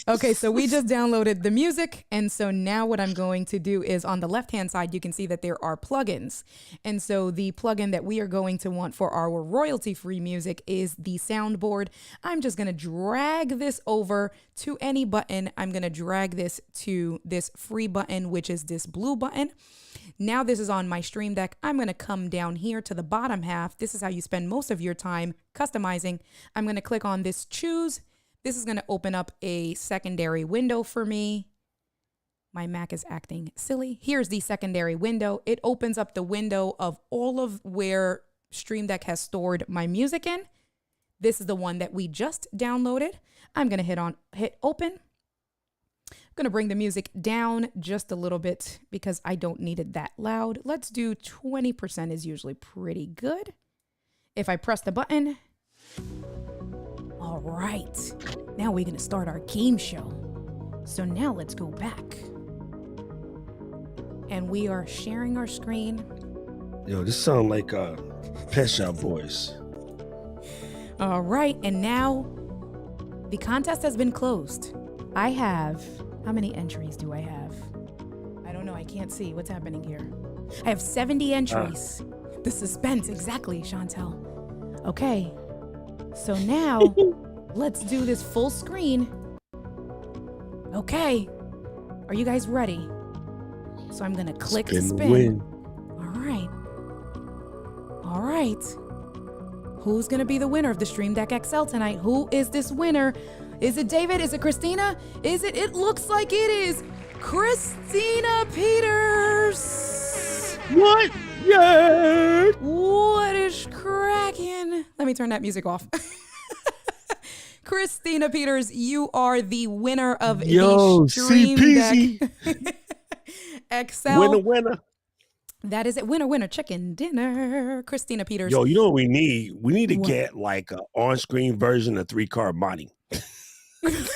Speaker 1: Okay, so we just downloaded the music. And so now what I'm going to do is on the left-hand side, you can see that there are plugins. And so the plugin that we are going to want for our royalty-free music is the soundboard. I'm just going to drag this over to any button. I'm going to drag this to this free button, which is this blue button. Now this is on my Stream Deck. I'm going to come down here to the bottom half. This is how you spend most of your time customizing. I'm going to click on this choose. This is going to open up a secondary window for me. My Mac is acting silly. Here's the secondary window. It opens up the window of all of where Stream Deck has stored my music in. This is the one that we just downloaded. I'm going to hit open. I'm going to bring the music down just a little bit because I don't need it that loud. Let's do 20% is usually pretty good. If I press the button. All right, now we're going to start our game show. So now let's go back. And we are sharing our screen.
Speaker 2: Yo, this sound like Pet Shop Boys.
Speaker 1: All right, and now the contest has been closed. I have, how many entries do I have? I don't know, I can't see what's happening here. I have 70 entries. The suspense, exactly, Chantel. Okay, so now let's do this full screen. Okay, are you guys ready? So I'm gonna click spin. All right. Who's gonna be the winner of the Stream Deck XL tonight? Who is this winner? Is it David? Is it Christina? Is it? It looks like it is Christina Peters.
Speaker 2: What? Yeah.
Speaker 1: What is cracking? Let me turn that music off. Christina Peters, you are the winner of the Stream Deck XL.
Speaker 2: Winner.
Speaker 1: That is it. Winner, chicken dinner. Christina Peters.
Speaker 2: Yo, you know what we need? We need to get like an on-screen version of 3-Card Monty.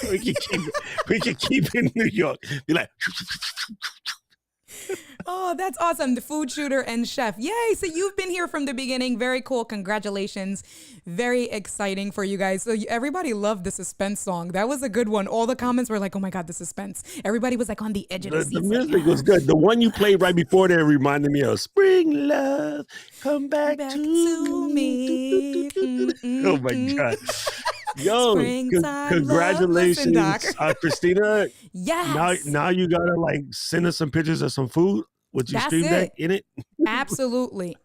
Speaker 2: we can keep it in New York. Be like,
Speaker 1: oh, that's awesome. The food shooter and chef. Yay. So you've been here from the beginning. Very cool. Congratulations. Very exciting for you guys. So everybody loved the suspense song. That was a good one. All the comments were like, oh my God, the suspense. Everybody was like on the edge of the seat.
Speaker 2: The music was good. The one you played right before there reminded me of Spring Love. Come back to me. Oh my God. Yo, congratulations, Christina.
Speaker 1: Yes.
Speaker 2: Now you gotta like send us some pictures of some food with your Stream Deck in it.
Speaker 1: Absolutely.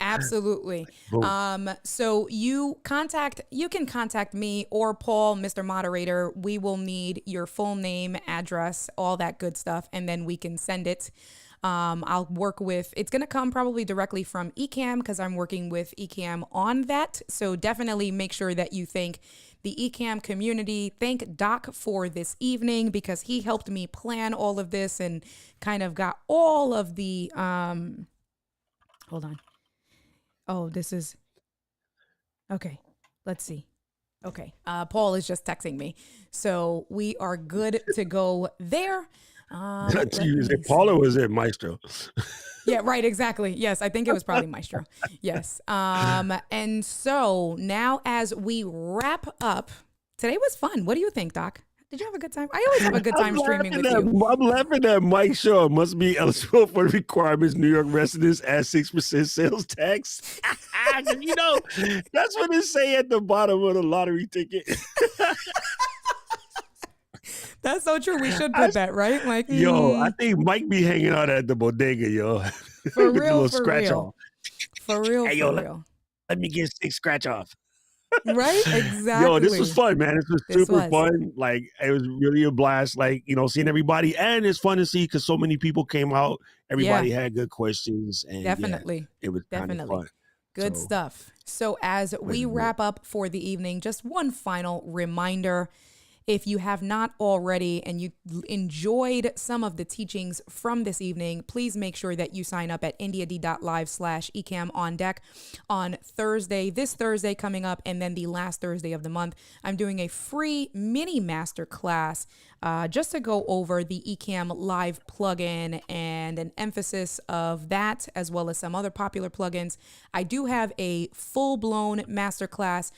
Speaker 1: So you can contact me or Paul, Mr. Moderator. We will need your full name, address, all that good stuff, and then we can send it. I'll work with, it's going to come probably directly from Ecamm because I'm working with Ecamm on that. So definitely make sure that you thank the Ecamm community. Thank Doc for this evening because he helped me plan all of this and kind of got all of the, hold on. Oh, this is, okay, let's see. Okay, Paul is just texting me. So we are good to go there.
Speaker 2: Is it Paul or was it Maestro?
Speaker 1: Yeah, right, exactly. Yes, I think it was probably Maestro. Yes. And so now as we wrap up, today was fun. What do you think, Doc? Did you have a good time? I always have a good time streaming with you.
Speaker 2: I'm laughing at Mike Shaw must be eligible for the requirements. New York residents add 6% sales tax. You know, that's what they say at the bottom of the lottery ticket.
Speaker 1: That's so true. We should put that, right? Like,
Speaker 2: yo, I think Mike be hanging out at the bodega, yo.
Speaker 1: For real, for real. For real,
Speaker 2: hey, yo,
Speaker 1: for real.
Speaker 2: Let me get 6 scratch off.
Speaker 1: Right? Exactly.
Speaker 2: Yo, this was fun, man. This was super fun. Like, it was really a blast, like, you know, seeing everybody. And it's fun to see because so many people came out. Everybody had good questions. And
Speaker 1: definitely.
Speaker 2: It was kind of fun.
Speaker 1: Good stuff. So as we wrap up for the evening, just one final reminder. If you have not already and you enjoyed some of the teachings from this evening, please make sure that you sign up at indiad.live/Ecamm on deck on Thursday, this Thursday coming up, and then the last Thursday of the month. I'm doing a free mini master class just to go over the Ecamm Live plugin and an emphasis of that, as well as some other popular plugins. I do have a full-blown masterclass.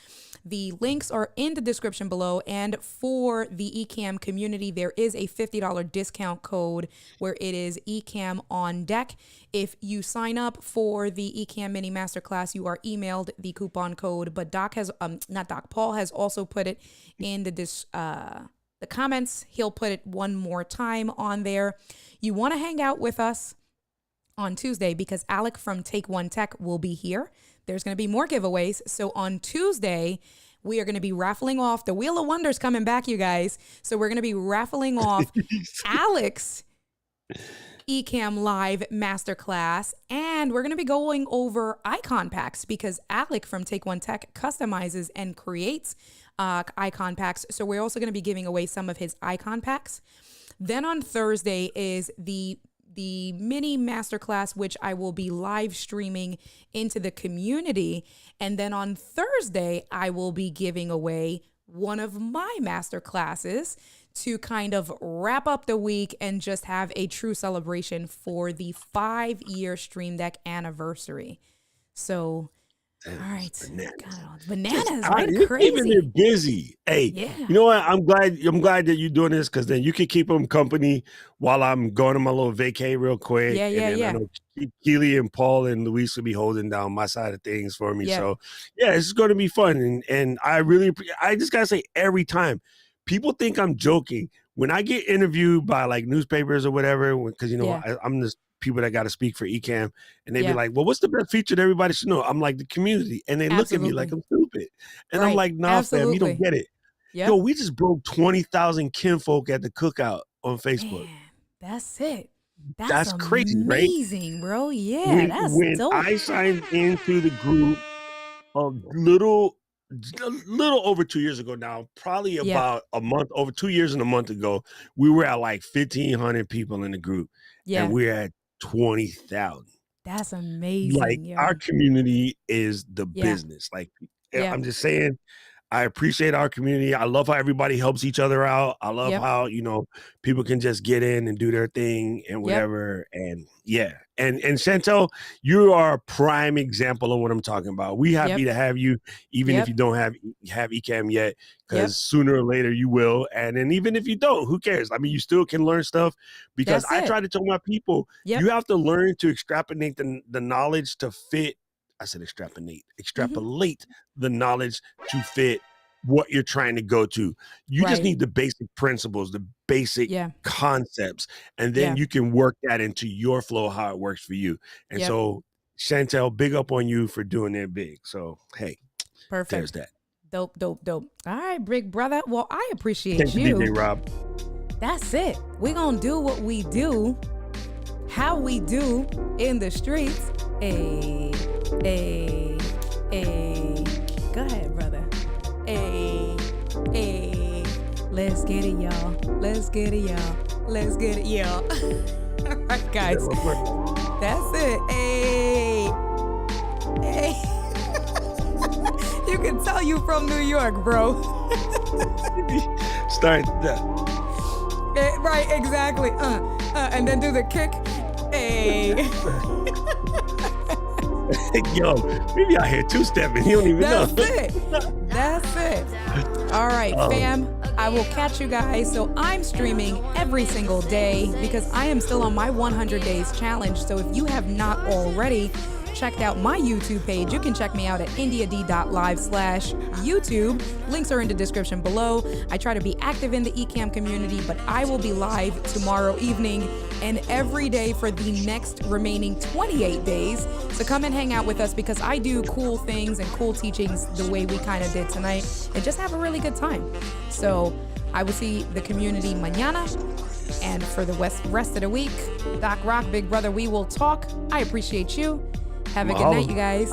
Speaker 1: The links are in the description below, and for the Ecamm community, there is a $50 discount code where it is Ecamm on deck. If you sign up for the Ecamm mini masterclass, you are emailed the coupon code, but Paul has also put it in the comments. He'll put it one more time on there. You want to hang out with us on Tuesday because Alec from Take One Tech will be here. There's going to be more giveaways. So on Tuesday, we are going to be raffling off the Wheel of Wonders coming back, you guys. So we're going to be raffling off Alec's Ecamm Live Masterclass. And we're going to be going over icon packs because Alec from Take One Tech customizes and creates icon packs. So we're also going to be giving away some of his icon packs. Then on Thursday is the mini masterclass, which I will be live streaming into the community. And then on Thursday, I will be giving away one of my masterclasses to kind of wrap up the week and just have a true celebration for the 5-year Stream Deck anniversary. So All right.
Speaker 2: Bananas.
Speaker 1: Got it all. Bananas, right?
Speaker 2: Even
Speaker 1: Crazy.
Speaker 2: they're busy. Hey,
Speaker 1: Yeah.
Speaker 2: you know what? I'm glad that you're doing this because then you can keep them company while I'm going on my little vacay real quick.
Speaker 1: Yeah, yeah,
Speaker 2: and then
Speaker 1: yeah.
Speaker 2: I know Keely and Paul and Luis will be holding down my side of things for me.
Speaker 1: Yeah.
Speaker 2: So yeah, it's going to be fun. And I just gotta say, every time people think I'm joking when I get interviewed by like newspapers or whatever, because I'm just people that got to speak for Ecamm, and they be like, well, what's the best feature that everybody should know? I'm like, the community. And they look at me like I'm stupid. And I'm like, nah, fam, you don't get it.
Speaker 1: Yep.
Speaker 2: Yo, we just broke 20,000 kinfolk at the cookout on Facebook.
Speaker 1: Man, that's it.
Speaker 2: That's crazy, right?
Speaker 1: Amazing, bro. Yeah,
Speaker 2: when
Speaker 1: dope.
Speaker 2: I signed into the group a little over 2 years ago now, probably about a month, over 2 years and a month ago, we were at like 1,500 people in the group.
Speaker 1: Yeah.
Speaker 2: And we're at 20,000.
Speaker 1: That's amazing.
Speaker 2: Like our community is the business. Like I'm just saying, I appreciate our community. I love how everybody helps each other out. I love how, people can just get in and do their thing and whatever. And and Chantel, you are a prime example of what I'm talking about. We happy to have you, even if you don't have Ecamm yet, because sooner or later you will. And then even if you don't, who cares? I mean, you still can learn stuff, because I try to tell my people, you have to learn to extrapolate the knowledge to fit. I said extrapolate the knowledge to fit what you're trying to go to. You just need the basic principles, the basic concepts, and then you can work that into your flow, how it works for you. And so, Chantel, big up on you for doing that big. So, hey,
Speaker 1: perfect.
Speaker 2: There's that.
Speaker 1: Dope. All right, big brother. Well, I appreciate
Speaker 2: Thank
Speaker 1: you.
Speaker 2: DJ Rob.
Speaker 1: That's it. We're going to do what we do, how we do in the streets. Hey. Go ahead, brother. Hey. Let's get it, y'all. All right, guys. That's it. Hey. You can tell you from New York, bro.
Speaker 2: Start that.
Speaker 1: Right, exactly. And then do the kick. Hey.
Speaker 2: Yo, we be out here two-stepping. You don't even know.
Speaker 1: That's it. All right, fam. I will catch you guys. So I'm streaming every single day because I am still on my 100 days challenge. So if you have not already checked out my YouTube page, you can check me out at indiad.live/YouTube. Links are in the description below. I try to be active in the Ecamm community, but I will be live tomorrow evening and every day for the next remaining 28 days. So come and hang out with us because I do cool things and cool teachings the way we kind of did tonight and just have a really good time. So I will see the community mañana. And for the rest of the week, Doc Rock, Big Brother, we will talk. I appreciate you. Have a good night, you guys.